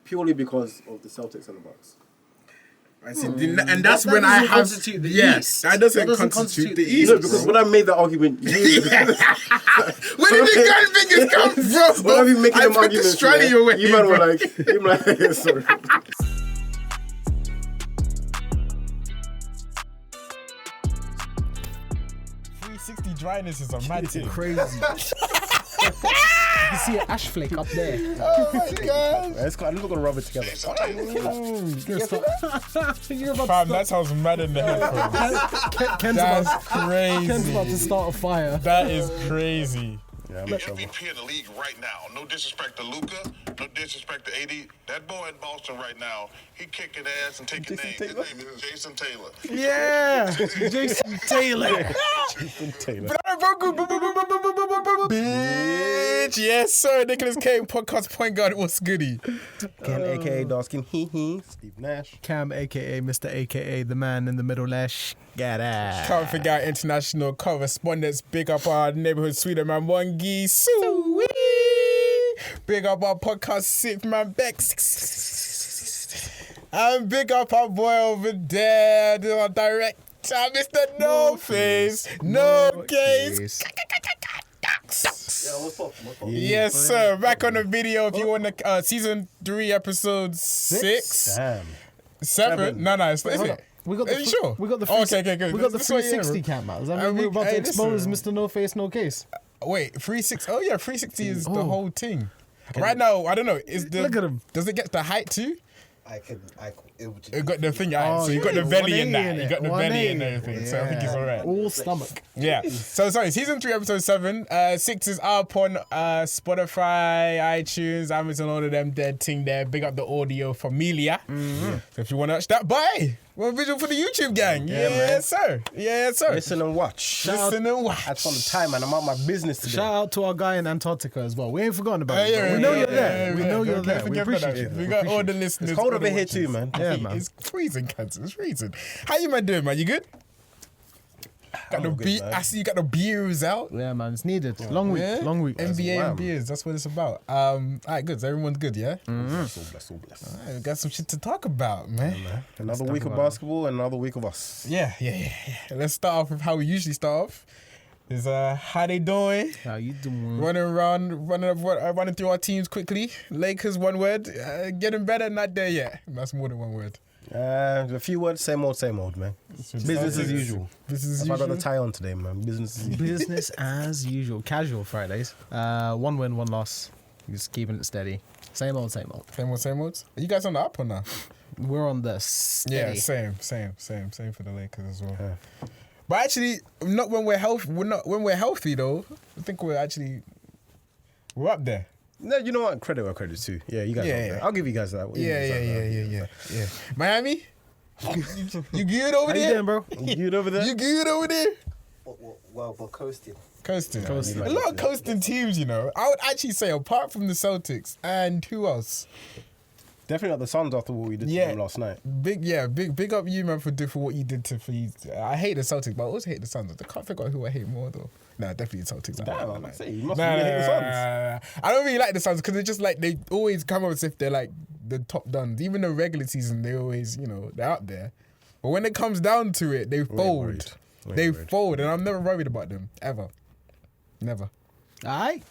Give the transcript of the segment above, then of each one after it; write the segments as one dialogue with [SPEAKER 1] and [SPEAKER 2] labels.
[SPEAKER 1] purely because of the Celtics and the Bucks.
[SPEAKER 2] I see, and that's when I have
[SPEAKER 3] constitute the East.
[SPEAKER 2] That doesn't constitute the East.
[SPEAKER 1] No, because when I made that argument,
[SPEAKER 2] Where did the gun fingers come from?
[SPEAKER 1] when I be making them
[SPEAKER 2] put the
[SPEAKER 1] arguments,
[SPEAKER 2] straddle your way,
[SPEAKER 1] you man were
[SPEAKER 2] bro.
[SPEAKER 1] like, sorry.
[SPEAKER 2] 360 dryness is a mad thing.
[SPEAKER 3] Crazy. You can see an ash flake up there.
[SPEAKER 2] Oh my god.
[SPEAKER 1] I'm not gonna rub it together.
[SPEAKER 2] Fam, that sounds mad in the headphones. That's crazy.
[SPEAKER 3] Ken's about to start a fire.
[SPEAKER 2] That is crazy.
[SPEAKER 1] Yeah, I'm
[SPEAKER 4] The
[SPEAKER 1] in trouble.
[SPEAKER 4] MVP of the league right now. No disrespect to Luka, no disrespect to AD. That boy in Boston right now, he kicking ass and taking names. His name is Jason Taylor.
[SPEAKER 3] Yeah, Jason Taylor.
[SPEAKER 1] Jason Taylor.
[SPEAKER 2] Bitch, yes sir. Nicholas K, podcast point guard. What's goody?
[SPEAKER 1] Ken, aka Darskin, Steve Nash.
[SPEAKER 3] Cam, aka Mr. aka the man in the middle lash. Get out.
[SPEAKER 2] Can't forget our international correspondents. Big up our neighborhood sweeter man Wangi Sweet. Big up our podcast sixth man Bex. And big up our boy over there, our director, Mr. No Face, No Case. Yes, sir. Back on the video if you want to. Season 3, episode 6.
[SPEAKER 1] Damn.
[SPEAKER 2] 7? No, it's is it?
[SPEAKER 3] We got
[SPEAKER 2] Are you sure?
[SPEAKER 3] We got the
[SPEAKER 2] Oh, okay, good.
[SPEAKER 3] We got the
[SPEAKER 2] That's what, yeah,
[SPEAKER 3] 360
[SPEAKER 2] bro.
[SPEAKER 3] camp out. Does that mean we're about to
[SPEAKER 2] Hey,
[SPEAKER 3] expose
[SPEAKER 2] listen.
[SPEAKER 3] Mr. No Face, No Case?
[SPEAKER 2] Wait, 360. Oh yeah, 360 is the
[SPEAKER 3] Oh.
[SPEAKER 2] whole thing. Right now, I don't know. Is the
[SPEAKER 3] Look at him.
[SPEAKER 2] Does it get the height too?
[SPEAKER 4] It
[SPEAKER 2] It got the thing out,
[SPEAKER 3] Oh,
[SPEAKER 2] so you got
[SPEAKER 3] yeah,
[SPEAKER 2] the belly
[SPEAKER 3] 180
[SPEAKER 2] in that.
[SPEAKER 3] in
[SPEAKER 2] You
[SPEAKER 3] it,
[SPEAKER 2] got the belly and
[SPEAKER 3] 180.
[SPEAKER 2] everything. So I think it's alright.
[SPEAKER 3] All stomach.
[SPEAKER 2] Yeah. So sorry, season 3, episode 7. 6 is up on Spotify, iTunes, Amazon, all of them dead thing there. Big up the audio familia. So if you want to watch that, bye. One visual for the YouTube gang. Yes, sir. Yes, sir.
[SPEAKER 1] Listen and watch.
[SPEAKER 2] Listen and watch.
[SPEAKER 1] That's on the time, man. I'm out my business today.
[SPEAKER 3] Shout out to our guy in Antarctica as well. We ain't forgotten about
[SPEAKER 2] Yeah,
[SPEAKER 3] you.
[SPEAKER 2] yeah,
[SPEAKER 3] We know
[SPEAKER 2] yeah,
[SPEAKER 3] you're
[SPEAKER 2] yeah,
[SPEAKER 3] there.
[SPEAKER 2] yeah,
[SPEAKER 3] We
[SPEAKER 2] yeah.
[SPEAKER 3] know you're
[SPEAKER 2] Don't
[SPEAKER 3] there. We
[SPEAKER 2] forget about
[SPEAKER 3] appreciate
[SPEAKER 2] that.
[SPEAKER 3] you.
[SPEAKER 2] We got all the listeners.
[SPEAKER 1] It's cold
[SPEAKER 2] all the
[SPEAKER 1] over here
[SPEAKER 2] watchers.
[SPEAKER 1] too, man.
[SPEAKER 3] Yeah, man.
[SPEAKER 2] It's freezing, cats. It's freezing. How you man doing, man? You good? Got the
[SPEAKER 1] good,
[SPEAKER 2] beer.
[SPEAKER 1] man.
[SPEAKER 2] I see you got the beers out.
[SPEAKER 3] Yeah, man. It's needed. Long week.
[SPEAKER 2] Yeah?
[SPEAKER 3] Long week.
[SPEAKER 2] NBA
[SPEAKER 1] wham.
[SPEAKER 2] and beers. That's what it's about. All right, good. So everyone's good, yeah?
[SPEAKER 1] Bless, all bless.
[SPEAKER 2] All right, we got some shit to talk about, man.
[SPEAKER 1] Another week of basketball and another week of us.
[SPEAKER 2] Yeah. Let's start off with how we usually start off. Is how they doing?
[SPEAKER 3] How you doing?
[SPEAKER 2] Running through our teams quickly. Lakers, one word. Getting better, not there yet. That's more than one word.
[SPEAKER 1] A few words, same old, man. Business as usual.
[SPEAKER 2] Business as
[SPEAKER 1] I got
[SPEAKER 2] usual.
[SPEAKER 1] the tie on today, man. Business as usual.
[SPEAKER 3] Business as usual. Casual Fridays. 1 win, 1 loss. Just keeping it steady. Same old.
[SPEAKER 2] Same old. Are you guys on the up or not?
[SPEAKER 3] We're on the steady.
[SPEAKER 2] Yeah, same for the Lakers as well. Yeah. But actually, not when we're healthy. When we're healthy though. I think we're up there.
[SPEAKER 1] No, you know what? Credit where credit's due. Yeah, you guys.
[SPEAKER 2] Yeah.
[SPEAKER 1] I'll give you guys that.
[SPEAKER 2] Yeah. Miami, you good over
[SPEAKER 3] How you
[SPEAKER 2] there?
[SPEAKER 3] doing, bro?
[SPEAKER 1] You good over there?
[SPEAKER 2] You good over there?
[SPEAKER 5] Well, coasting.
[SPEAKER 2] Coasting.
[SPEAKER 1] Coasting.
[SPEAKER 2] A lot of coasting teams, you know. I would actually say, apart from the Celtics and who else?
[SPEAKER 1] Definitely not the Suns after what we did to them last night.
[SPEAKER 2] Big up you, man, for what you did to you. I hate the Celtics, but I also hate the Suns. I can't figure out who I hate more though. Nah, definitely the Celtics.
[SPEAKER 1] Damn, I'm say you must really hate the Suns.
[SPEAKER 2] I don't really like the Suns because they're just like they always come up as if they're like the top duns. Even the regular season, they always they're out there. But when it comes down to it, they fold. They fold, and I'm never worried about them ever. Never.
[SPEAKER 3] Alright.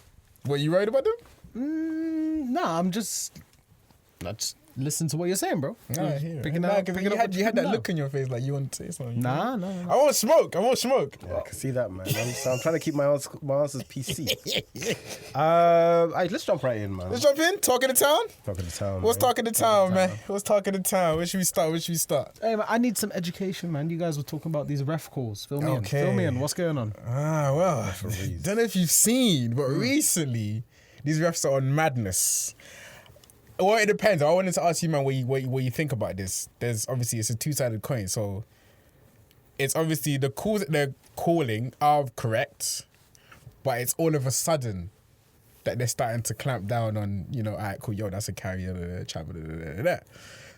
[SPEAKER 2] What, you worried about them?
[SPEAKER 3] Nah, I'm just listen to what you're saying, bro.
[SPEAKER 2] Nah, I hear it.
[SPEAKER 3] Picking
[SPEAKER 2] Nah,
[SPEAKER 3] up
[SPEAKER 2] 'cause
[SPEAKER 3] what
[SPEAKER 2] you
[SPEAKER 3] you're
[SPEAKER 2] had that
[SPEAKER 3] picking
[SPEAKER 2] look
[SPEAKER 3] up.
[SPEAKER 2] in your face like you want to say something.
[SPEAKER 3] Nah.
[SPEAKER 2] I won't smoke.
[SPEAKER 1] Yeah, I can see that, man. I'm trying to keep my answers PC. Let's jump right in, man.
[SPEAKER 2] Let's jump in. Talk of the town.
[SPEAKER 1] Talk of the town.
[SPEAKER 2] What's
[SPEAKER 1] man.
[SPEAKER 2] talk of the town, man? What's talk of the town? Where should we start?
[SPEAKER 3] Hey, man, I need some education, man. You guys were talking about these ref calls. Fill me
[SPEAKER 2] Okay.
[SPEAKER 3] in. What's going on?
[SPEAKER 2] Well, don't know if you've seen, but recently these refs are on madness. Well, it depends. I wanted to ask you, man, what you think about this. There's obviously it's a two-sided coin, so it's obviously the calls that they're calling are correct, but it's all of a sudden that they're starting to clamp down on, all right, cool, that's a carry, travel,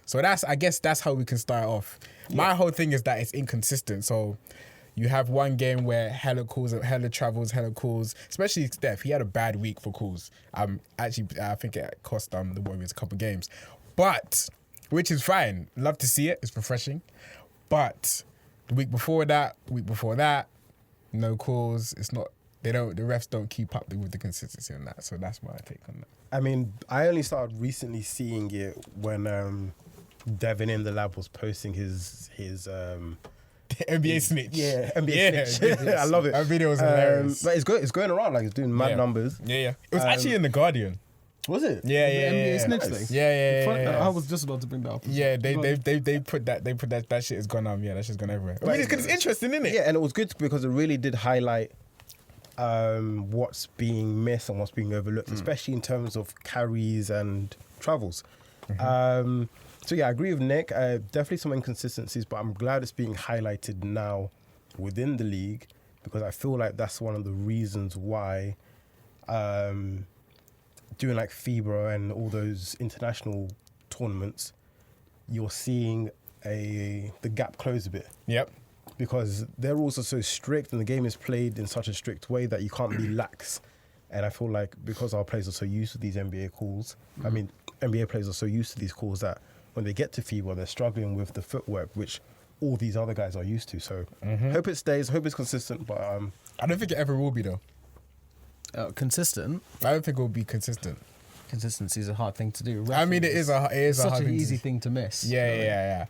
[SPEAKER 2] So I guess that's how we can start off. My whole thing is that it's inconsistent. So you have one game where hella calls, hella travels, hella calls, especially Steph. He had a bad week for calls. I think it cost the Warriors a couple games. But, which is fine. Love to see it. It's refreshing. But the week before that, no calls. It's not. The refs don't keep up with the consistency on that. So that's my take on that.
[SPEAKER 1] I mean, I only started recently seeing it when Devin in the lab was posting his
[SPEAKER 2] NBA snitch.
[SPEAKER 1] Yeah, NBA snitch. I love it.
[SPEAKER 2] That video was hilarious.
[SPEAKER 1] But it's going around, like it's doing mad numbers.
[SPEAKER 2] Yeah. It was actually in The Guardian.
[SPEAKER 1] Was it?
[SPEAKER 2] Yeah.
[SPEAKER 3] NBA snitch thing.
[SPEAKER 2] Yeah.
[SPEAKER 3] I was just about to bring that up.
[SPEAKER 2] Yeah, they put that shit has gone yeah, that shit's gone everywhere. I mean, because it's interesting, isn't it?
[SPEAKER 1] Yeah, and it was good because it really did highlight what's being missed and what's being overlooked, especially in terms of carries and travels. So yeah, I agree with Nick. Definitely some inconsistencies, but I'm glad it's being highlighted now within the league because I feel like that's one of the reasons why doing like FIBA and all those international tournaments, you're seeing the gap close a bit.
[SPEAKER 2] Yep.
[SPEAKER 1] Because they're also so strict and the game is played in such a strict way that you can't be lax. And I feel like because our players are so used to these NBA calls, I mean, NBA players are so used to these calls that when they get to FIBA, they're struggling with the footwork, which all these other guys are used to. So hope it stays, hope it's consistent, but
[SPEAKER 2] I don't think it ever will be, though.
[SPEAKER 3] Consistent?
[SPEAKER 2] I don't think it will be consistent.
[SPEAKER 3] Consistency is a hard thing to do.
[SPEAKER 2] I mean, it is a hard
[SPEAKER 3] such
[SPEAKER 2] thing
[SPEAKER 3] an
[SPEAKER 2] to
[SPEAKER 3] easy
[SPEAKER 2] do.
[SPEAKER 3] thing to miss.
[SPEAKER 2] Yeah.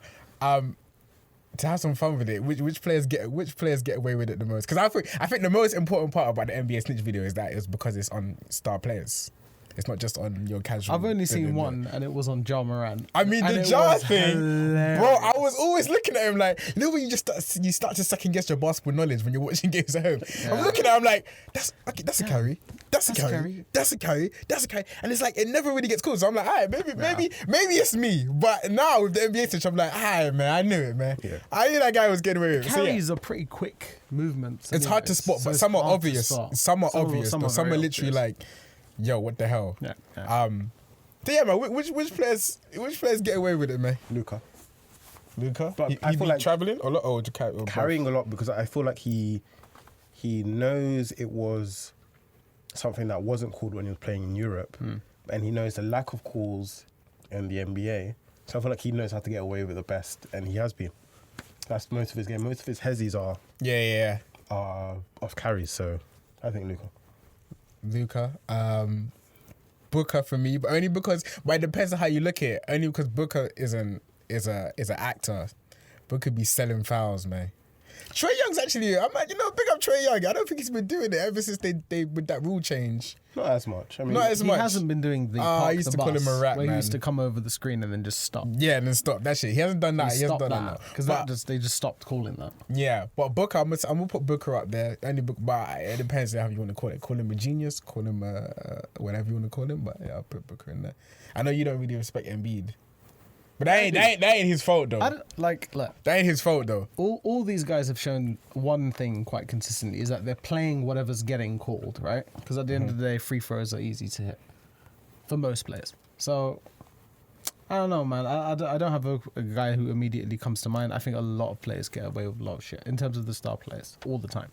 [SPEAKER 2] To have some fun with it, which players get away with it the most? Because I think the most important part about the NBA snitch video is that it's because it's on star players. It's not just on your casual.
[SPEAKER 3] I've only seen one, and it was on Ja Morant.
[SPEAKER 2] I mean, the Ja thing, hilarious. Bro. I was always looking at him like, you know, when you start to second guess your basketball knowledge when you're watching games at home. Yeah. I'm looking at him like, that's a carry. That's a carry. That's a carry. That's a carry. And it's like it never really gets called. So I'm like, all right, maybe it's me. But now with the NBA switch, I'm like, all right, man, I knew it, man. Yeah. I knew that guy was getting away with it.
[SPEAKER 3] Carries are pretty quick movements.
[SPEAKER 2] It's hard to spot, but some are obvious. Some are obvious, but some are literally like, yo, what the hell?
[SPEAKER 3] Yeah.
[SPEAKER 2] So yeah, man. Which players get away with it, man?
[SPEAKER 1] Luka.
[SPEAKER 2] But
[SPEAKER 1] I feel like
[SPEAKER 2] traveling or
[SPEAKER 1] carrying a lot because I feel like he knows it was something that wasn't called when he was playing in Europe, and he knows the lack of calls in the NBA. So I feel like he knows how to get away with the best, and he has been. That's most of his game. Most of his hezzies are off carries. So I think Luka.
[SPEAKER 2] Booker for me, but only because. But it depends on how you look at it. Only because Booker is an actor. Booker be selling fouls, man. Trae Young's actually, big up Trae Young. I don't think he's been doing it ever since they with that rule change.
[SPEAKER 1] Not as much. I mean,
[SPEAKER 3] he hasn't been doing the
[SPEAKER 2] I used to call him a rat,
[SPEAKER 3] where
[SPEAKER 2] man.
[SPEAKER 3] he used to come over the screen and then just stop.
[SPEAKER 2] Yeah, and then stop that shit. He hasn't done that. He hasn't done that
[SPEAKER 3] because they just stopped calling that.
[SPEAKER 2] Yeah, but Booker, I'm gonna put Booker up there. But it depends on how you want to call it. Call him a genius. Call him whatever you want to call him. But yeah, I'll put Booker in there. I know you don't really respect Embiid. But that ain't his fault though.
[SPEAKER 3] Look,
[SPEAKER 2] that ain't his fault though.
[SPEAKER 3] All these guys have shown one thing quite consistently is that they're playing whatever's getting called, right? Because at the end of the day, free throws are easy to hit for most players. So I don't know, man. I don't have a guy who immediately comes to mind. I think a lot of players get away with a lot of shit in terms of the star players all the time.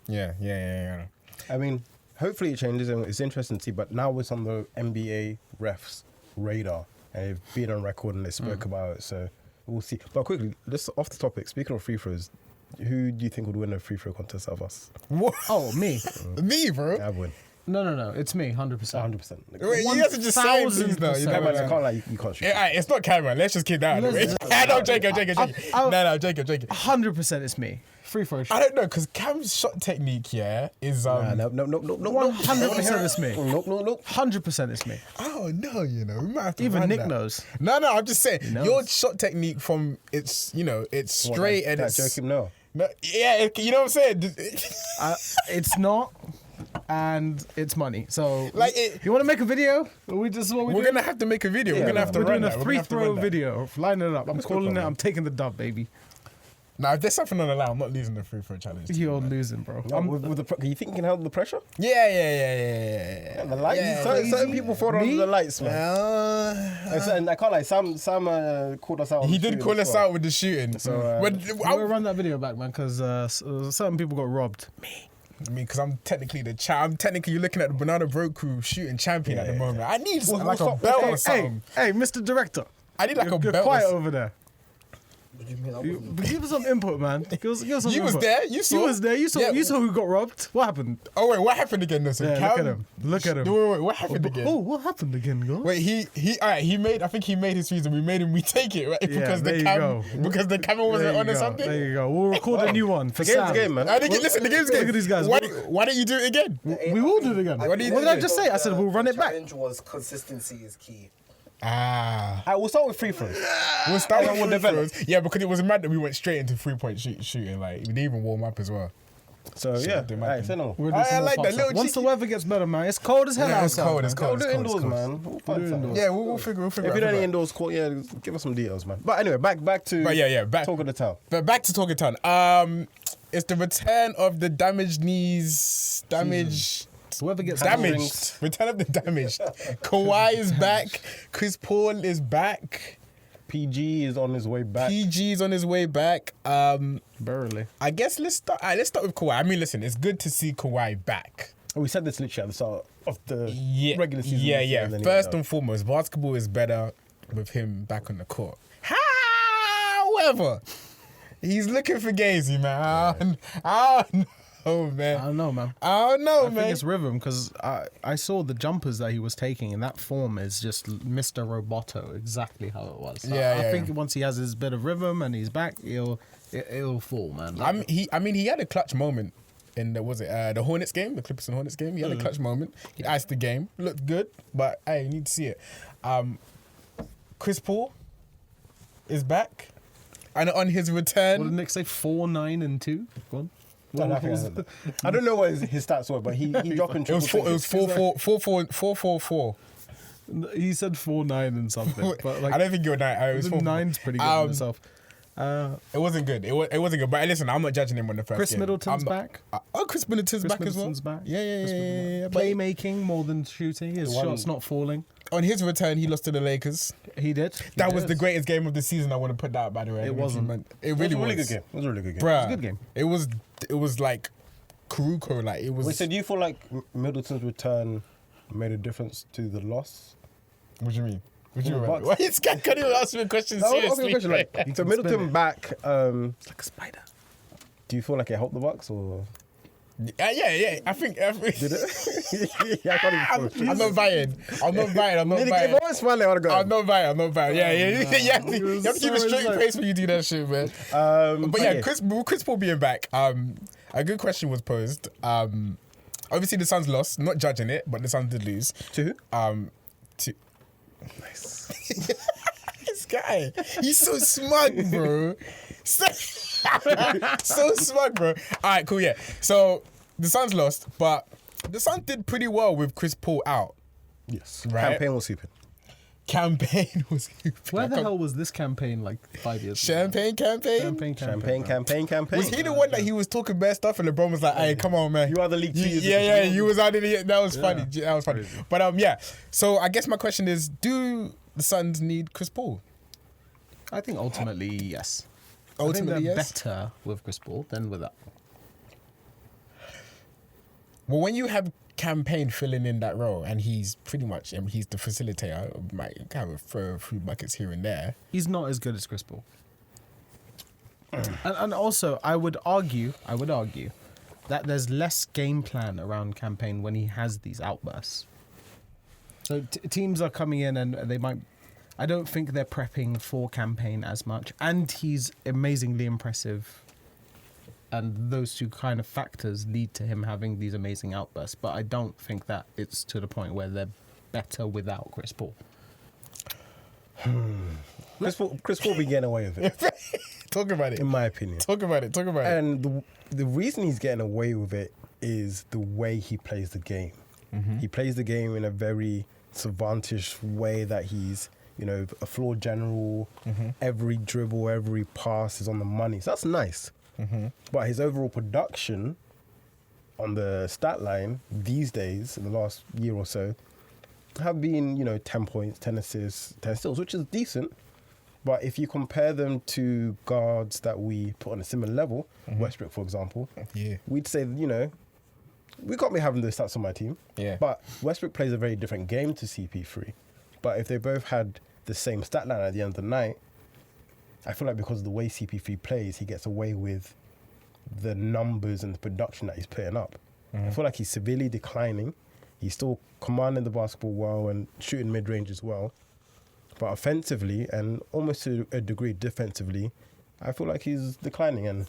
[SPEAKER 2] Yeah.
[SPEAKER 1] I mean, hopefully it changes and it's interesting to see. But now it's on the NBA refs' radar. And they've been on record and they spoke about it, so we'll see. But quickly, just off the topic, speaking of free throws, who do you think would win a free throw contest out of us?
[SPEAKER 2] What?
[SPEAKER 3] Oh, me.
[SPEAKER 2] Me, bro?
[SPEAKER 1] I'd win.
[SPEAKER 3] No, it's me, 100%.
[SPEAKER 1] 100%.
[SPEAKER 2] Wait, you guys are just saying things though. You
[SPEAKER 1] Cameron, I can't you can't shoot.
[SPEAKER 2] Yeah, it's not Cameron. Let's just keep that out of the way. No, Jacob. No, Jacob.
[SPEAKER 3] 100% it's me. Free throw shot.
[SPEAKER 2] I don't know, because Cam's shot technique, is...
[SPEAKER 1] No.
[SPEAKER 3] 100% it's me.
[SPEAKER 1] No.
[SPEAKER 3] 100% it's me.
[SPEAKER 2] Oh, no, we might have to
[SPEAKER 3] Even
[SPEAKER 2] run
[SPEAKER 3] Nick
[SPEAKER 2] that.
[SPEAKER 3] knows.
[SPEAKER 2] No, I'm just saying, your shot technique from, it's straight and it's...
[SPEAKER 1] Joking, no.
[SPEAKER 2] No, yeah, you know what I'm saying?
[SPEAKER 3] It's not, and it's money. So,
[SPEAKER 2] Like
[SPEAKER 3] you want to make a video? We're
[SPEAKER 2] going to have to make a video. We're going to have to
[SPEAKER 3] We're
[SPEAKER 2] run
[SPEAKER 3] doing
[SPEAKER 2] that.
[SPEAKER 3] a
[SPEAKER 2] We're
[SPEAKER 3] free
[SPEAKER 2] gonna have to
[SPEAKER 3] throw
[SPEAKER 2] run that.
[SPEAKER 3] video. Line it up. I'm calling it. I'm taking the dub, baby.
[SPEAKER 2] Now, if there's something on the line, I'm not losing the free throw challenge.
[SPEAKER 3] You're losing, bro.
[SPEAKER 1] With the you think you can handle the pressure?
[SPEAKER 2] Yeah.
[SPEAKER 1] The lights. Certain people fall under the lights, man. And I can't lie. Sam called us out.
[SPEAKER 2] He did call us out with the shooting.
[SPEAKER 1] So
[SPEAKER 3] We'll run that video back, man, because certain people got robbed. Me.
[SPEAKER 2] I mean, because I'm technically I'm technically looking at the Banana Boat Crew shooting champion at the moment. I need like a belt or something.
[SPEAKER 3] Hey, Mr. Director.
[SPEAKER 2] I need like a
[SPEAKER 3] You're
[SPEAKER 2] belt.
[SPEAKER 3] quiet over there.
[SPEAKER 5] What do you mean? I
[SPEAKER 3] You,
[SPEAKER 5] wasn't-
[SPEAKER 3] give us some input, man. Give us some
[SPEAKER 2] You was
[SPEAKER 3] input.
[SPEAKER 2] there. You saw.
[SPEAKER 3] You was there. You saw.
[SPEAKER 2] Yeah.
[SPEAKER 3] You saw who got robbed. What happened?
[SPEAKER 2] Oh wait, what happened again? Listen,
[SPEAKER 3] Yeah, look at him. Look at him.
[SPEAKER 2] Wait, what happened again?
[SPEAKER 3] Oh, what happened again, guys?
[SPEAKER 2] Wait, all right, I think he made his reason. We made him retake it, right?
[SPEAKER 3] Yeah,
[SPEAKER 2] Because
[SPEAKER 3] there
[SPEAKER 2] the
[SPEAKER 3] you go.
[SPEAKER 2] camera wasn't
[SPEAKER 3] There
[SPEAKER 2] on
[SPEAKER 3] you
[SPEAKER 2] or
[SPEAKER 3] go.
[SPEAKER 2] something.
[SPEAKER 3] There you go. We'll record a new one for
[SPEAKER 1] The game's
[SPEAKER 3] Sam.
[SPEAKER 1] the game, man.
[SPEAKER 2] Listen, the game's
[SPEAKER 3] Look
[SPEAKER 2] game.
[SPEAKER 3] at these guys.
[SPEAKER 2] Why don't you do it again?
[SPEAKER 3] We will do it again.
[SPEAKER 2] What
[SPEAKER 3] What
[SPEAKER 2] do you
[SPEAKER 3] did I
[SPEAKER 2] do?
[SPEAKER 3] just say? I said we'll run it back.
[SPEAKER 5] The challenge was consistency is key.
[SPEAKER 2] Ah.
[SPEAKER 1] We'll start with free throws.
[SPEAKER 2] We'll start
[SPEAKER 1] Everyone
[SPEAKER 2] with
[SPEAKER 1] develop.
[SPEAKER 2] free throws. Yeah, because it was mad that we went straight into 3-point shooting. Like, we didn't even warm up as well.
[SPEAKER 1] So
[SPEAKER 2] Shit,
[SPEAKER 1] yeah,
[SPEAKER 2] they
[SPEAKER 1] all
[SPEAKER 2] might
[SPEAKER 1] right,
[SPEAKER 2] be.
[SPEAKER 1] say no more.
[SPEAKER 3] We'll do
[SPEAKER 2] I
[SPEAKER 3] some more
[SPEAKER 2] like that
[SPEAKER 3] fun
[SPEAKER 2] little
[SPEAKER 3] stuff. Once the
[SPEAKER 2] cheeky-
[SPEAKER 3] weather gets better, man. It's cold as hell
[SPEAKER 2] Yeah, it's
[SPEAKER 3] outside.
[SPEAKER 2] cold,
[SPEAKER 3] man.
[SPEAKER 2] it's
[SPEAKER 1] We'll
[SPEAKER 2] cold.
[SPEAKER 1] do
[SPEAKER 2] It's
[SPEAKER 1] indoors,
[SPEAKER 2] cold.
[SPEAKER 1] man. We'll find something.
[SPEAKER 2] Yeah, we'll figure
[SPEAKER 1] If you
[SPEAKER 2] out.
[SPEAKER 1] do any indoors court, yeah, give us some details, man. But anyway, back to
[SPEAKER 2] back
[SPEAKER 1] talk of the town.
[SPEAKER 2] But back to Talking Town. It's the return of the damaged knees.
[SPEAKER 3] The weather gets
[SPEAKER 2] Damaged. Return of the damaged. Kawhi is back. Chris Paul is back.
[SPEAKER 1] PG is on his way back.
[SPEAKER 2] PG's on his way back.
[SPEAKER 3] barely.
[SPEAKER 2] I guess let's start with Kawhi. I mean, listen, it's good to see Kawhi back.
[SPEAKER 1] We said this literally at the start of the
[SPEAKER 2] Yeah,
[SPEAKER 1] regular season.
[SPEAKER 2] Yeah.
[SPEAKER 1] And then
[SPEAKER 2] First and foremost, basketball is better with him back on the court. However, he's looking for Gazy, man. I don't know, man.
[SPEAKER 3] I don't know, man.
[SPEAKER 2] I don't know,
[SPEAKER 3] I
[SPEAKER 2] man.
[SPEAKER 3] think it's rhythm because I saw the jumpers that he was taking, and that form is just Mr. Roboto, exactly how it was. So
[SPEAKER 2] Yeah,
[SPEAKER 3] I
[SPEAKER 2] yeah,
[SPEAKER 3] think
[SPEAKER 2] yeah.
[SPEAKER 3] once he has his bit of rhythm and he's back, it'll fall, man.
[SPEAKER 2] I mean, he had a clutch moment in the Hornets game, the Clippers and Hornets game. He had a clutch moment. He iced the game, looked good, but hey, you need to see it. Chris Paul is back, and on his
[SPEAKER 3] What
[SPEAKER 2] return,
[SPEAKER 3] did Nick say? 4, 9, and 2. Go on.
[SPEAKER 1] I don't know what his stats were, but he dropped in
[SPEAKER 2] it was
[SPEAKER 1] triple figures.
[SPEAKER 2] 4-4.
[SPEAKER 3] He said 4, 9, and something. But like,
[SPEAKER 2] I don't think you're 9. It was 4.
[SPEAKER 3] 9's pretty good in itself.
[SPEAKER 2] It wasn't good. It wasn't good. But listen, I'm not judging him on the first
[SPEAKER 3] Chris
[SPEAKER 2] game.
[SPEAKER 3] Middleton's
[SPEAKER 2] I'm not-
[SPEAKER 3] back.
[SPEAKER 2] Chris Middleton's
[SPEAKER 3] Chris
[SPEAKER 2] back as well.
[SPEAKER 3] Middleton's back.
[SPEAKER 2] Yeah. But
[SPEAKER 3] Playmaking more than shooting. His shots not falling.
[SPEAKER 2] on his return, he lost to the Lakers.
[SPEAKER 3] He did.
[SPEAKER 2] That was the greatest game of the season. I want to put that, by the way.
[SPEAKER 3] It wasn't.
[SPEAKER 2] It really
[SPEAKER 1] It was a really
[SPEAKER 2] was.
[SPEAKER 1] good game. It was a really good game.
[SPEAKER 2] Bruh,
[SPEAKER 3] It was a good game.
[SPEAKER 2] It was like Caruco. Like it was.
[SPEAKER 1] Wait, so do you feel like Middleton's return made a difference to the loss?
[SPEAKER 2] What do you mean? What do you mean?
[SPEAKER 1] Bucks.
[SPEAKER 2] Why this guy can't even ask me a question
[SPEAKER 1] No, I'll ask you a
[SPEAKER 2] seriously?
[SPEAKER 1] question, like, so Middleton back.
[SPEAKER 3] It's like a spider.
[SPEAKER 1] Do you feel like it helped the Bucks or
[SPEAKER 2] Yeah. I think.
[SPEAKER 1] did it? Yeah, I can't even follow.
[SPEAKER 2] I'm not buying. I'm not buying.
[SPEAKER 1] If I was smiling, I would have gone.
[SPEAKER 2] I'm not buying. Yeah. You have to keep a straight
[SPEAKER 3] so
[SPEAKER 2] face when you do that shit, man. But yeah, Chris Paul being back. A good question was posed. Obviously the Suns lost. Not judging it, but the Suns did lose.
[SPEAKER 1] To who?
[SPEAKER 2] To this guy, he's so smug, bro. So smug, bro. All right, cool. Yeah. So the Suns lost, but the Suns did pretty well with Chris Paul out.
[SPEAKER 1] Yes.
[SPEAKER 2] Right.
[SPEAKER 1] Campaign was sleeping.
[SPEAKER 2] Campaign was
[SPEAKER 3] Where the hell was this campaign like 5 years ago?
[SPEAKER 2] Champagne.
[SPEAKER 1] Campaign.
[SPEAKER 2] Was he the one that he was talking bad stuff and LeBron was like, "Hey, come on, man,
[SPEAKER 1] You are the league 2 years ago.
[SPEAKER 2] Yeah, you was out in the. That was funny. That was funny. But yeah. So I guess my question is, do the Suns need Chris Paul?
[SPEAKER 3] I think ultimately, yes.
[SPEAKER 2] Ultimately,
[SPEAKER 3] I think they're
[SPEAKER 2] yes.
[SPEAKER 3] better with Chris Paul than without.
[SPEAKER 2] Well, when you have Campaign filling in that role and he's pretty much he's the facilitator, might have a few buckets here and there.
[SPEAKER 3] He's not as good as Chris Paul. and also, I would argue that there's less game plan around Campaign when he has these outbursts. So teams are coming in and they might. I don't think they're prepping for Campaign as much, and he's amazingly impressive. And those two kind of factors lead to him having these amazing outbursts. But I don't think that it's to the point where they're better without Chris Paul.
[SPEAKER 1] Chris Paul be getting away with it,
[SPEAKER 2] Talk about it.
[SPEAKER 1] in my opinion.
[SPEAKER 2] Talk about it.
[SPEAKER 1] And the reason he's getting away with it is the way he plays the game. He plays the game in a very savantist way that he's, a floor general. Every dribble, every pass is on the money. So that's nice. But his overall production on the stat line these days, in the last year or so, have been, 10 points, 10 assists, 10 steals, which is decent. But if you compare them to guards that we put on a similar level, Westbrook, for example,
[SPEAKER 2] Yeah.
[SPEAKER 1] we'd say, we can't be having the stats on my team.
[SPEAKER 2] Yeah.
[SPEAKER 1] But Westbrook plays a very different game to CP3. But if they both had the same stat line at the end of the night, I feel like because of the way CP3 plays, he gets away with the numbers and the production that he's putting up. I feel like he's severely declining. He's still commanding the basketball well and shooting mid-range as well. But offensively and almost to a degree defensively, I feel like he's declining. And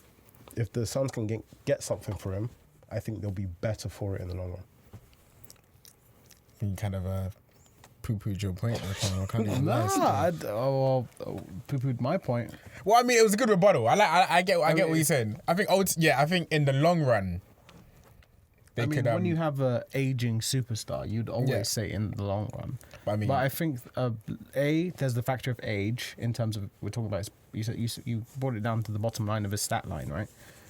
[SPEAKER 1] if the Suns can get something for him, I think they'll be better for it in the long run.
[SPEAKER 2] You kind of poo-pooed your point. I can't even
[SPEAKER 3] Nah,
[SPEAKER 2] lie.
[SPEAKER 3] poo-pooed my point.
[SPEAKER 2] Well, I mean, it was a good rebuttal. I get what you're saying. I think in the long run, they could.
[SPEAKER 3] When you have a aging superstar, you'd always say in the long run.
[SPEAKER 2] But
[SPEAKER 3] I think there's the factor of age in terms of we're talking about. You brought it down to the bottom line of his stat line, right?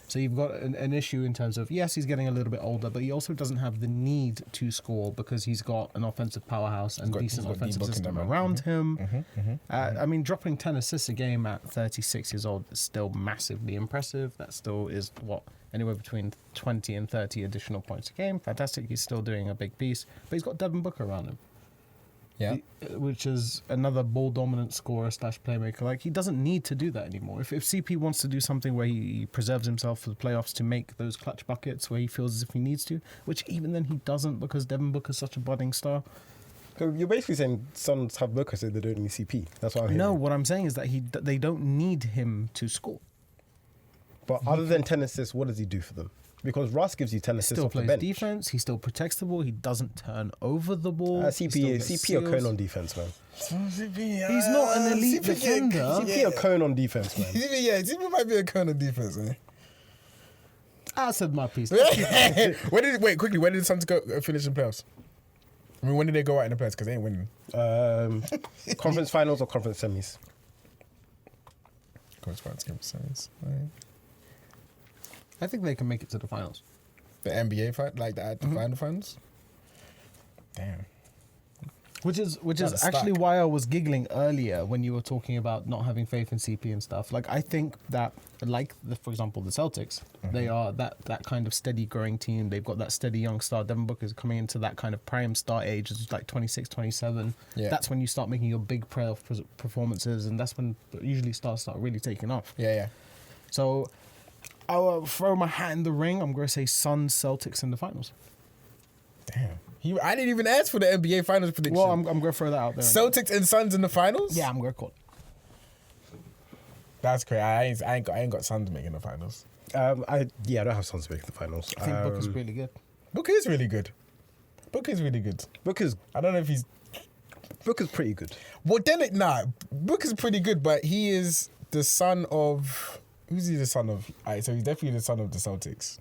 [SPEAKER 3] So you've got an issue in terms of yes, he's getting a little bit older, but he also doesn't have the need to score because he's got an offensive powerhouse and decent offensive system around him. I mean, dropping 10 assists a game at 36 years old is still massively impressive. That still is anywhere between 20 and 30 additional points a game. Fantastic. He's still doing a big piece, but he's got Devin Booker around him.
[SPEAKER 2] Yeah.
[SPEAKER 3] Which is another ball dominant scorer / playmaker. Like, he doesn't need to do that anymore. If CP wants to do something where he preserves himself for the playoffs to make those clutch buckets where he feels as if he needs to, which even then he doesn't because Devin Booker's such a budding star.
[SPEAKER 1] So you're basically saying Suns have Booker, so they don't need CP. That's what I'm hearing.
[SPEAKER 3] No, what I'm saying is that they don't need him to score.
[SPEAKER 1] But other than 10 assists, what does he do for them? Because Russ gives you 10 assists
[SPEAKER 3] Still
[SPEAKER 1] off the
[SPEAKER 3] plays
[SPEAKER 1] bench.
[SPEAKER 3] defense. He still protects the ball. He doesn't turn over the ball.
[SPEAKER 1] CP or cone on defense, man.
[SPEAKER 3] He's not an elite defender.
[SPEAKER 1] CP or cone on defense, man.
[SPEAKER 2] CP might be a cone of defense, eh?
[SPEAKER 3] I said my piece.
[SPEAKER 2] When did the Suns go finish in playoffs? I mean, when did they go out in the playoffs? Because they ain't winning.
[SPEAKER 1] Conference finals or conference semis?
[SPEAKER 3] I think they can make it to the finals.
[SPEAKER 2] The NBA fight, like the final finals. Damn.
[SPEAKER 3] Which is
[SPEAKER 2] That's
[SPEAKER 3] actually
[SPEAKER 2] stuck.
[SPEAKER 3] why I was giggling earlier when you were talking about not having faith in CP and stuff. Like, I think that, for example, the Celtics, they are that kind of steady growing team. They've got that steady young star. Devin Booker is coming into that kind of prime star age. It's like 26, 27.
[SPEAKER 2] Yeah.
[SPEAKER 3] That's when you start making your big playoff performances, and that's when usually stars start really taking off.
[SPEAKER 2] Yeah.
[SPEAKER 3] So I'll throw my hat in the ring. I'm going to say Suns, Celtics in the finals.
[SPEAKER 2] Damn. I didn't even ask for the NBA finals prediction.
[SPEAKER 3] Well, I'm going to throw that out there.
[SPEAKER 2] Celtics and Suns in the finals?
[SPEAKER 3] Yeah, I'm going to call it.
[SPEAKER 2] That's crazy. I ain't got Suns making the finals.
[SPEAKER 1] I don't have Suns making the finals.
[SPEAKER 3] I think Booker's really good.
[SPEAKER 2] Booker is really good.
[SPEAKER 1] Booker's
[SPEAKER 2] I don't know if he's...
[SPEAKER 1] Booker's pretty good.
[SPEAKER 2] Well, Booker's pretty good, but he is the son of... Who's he the son of? So he's definitely the son of the Celtics.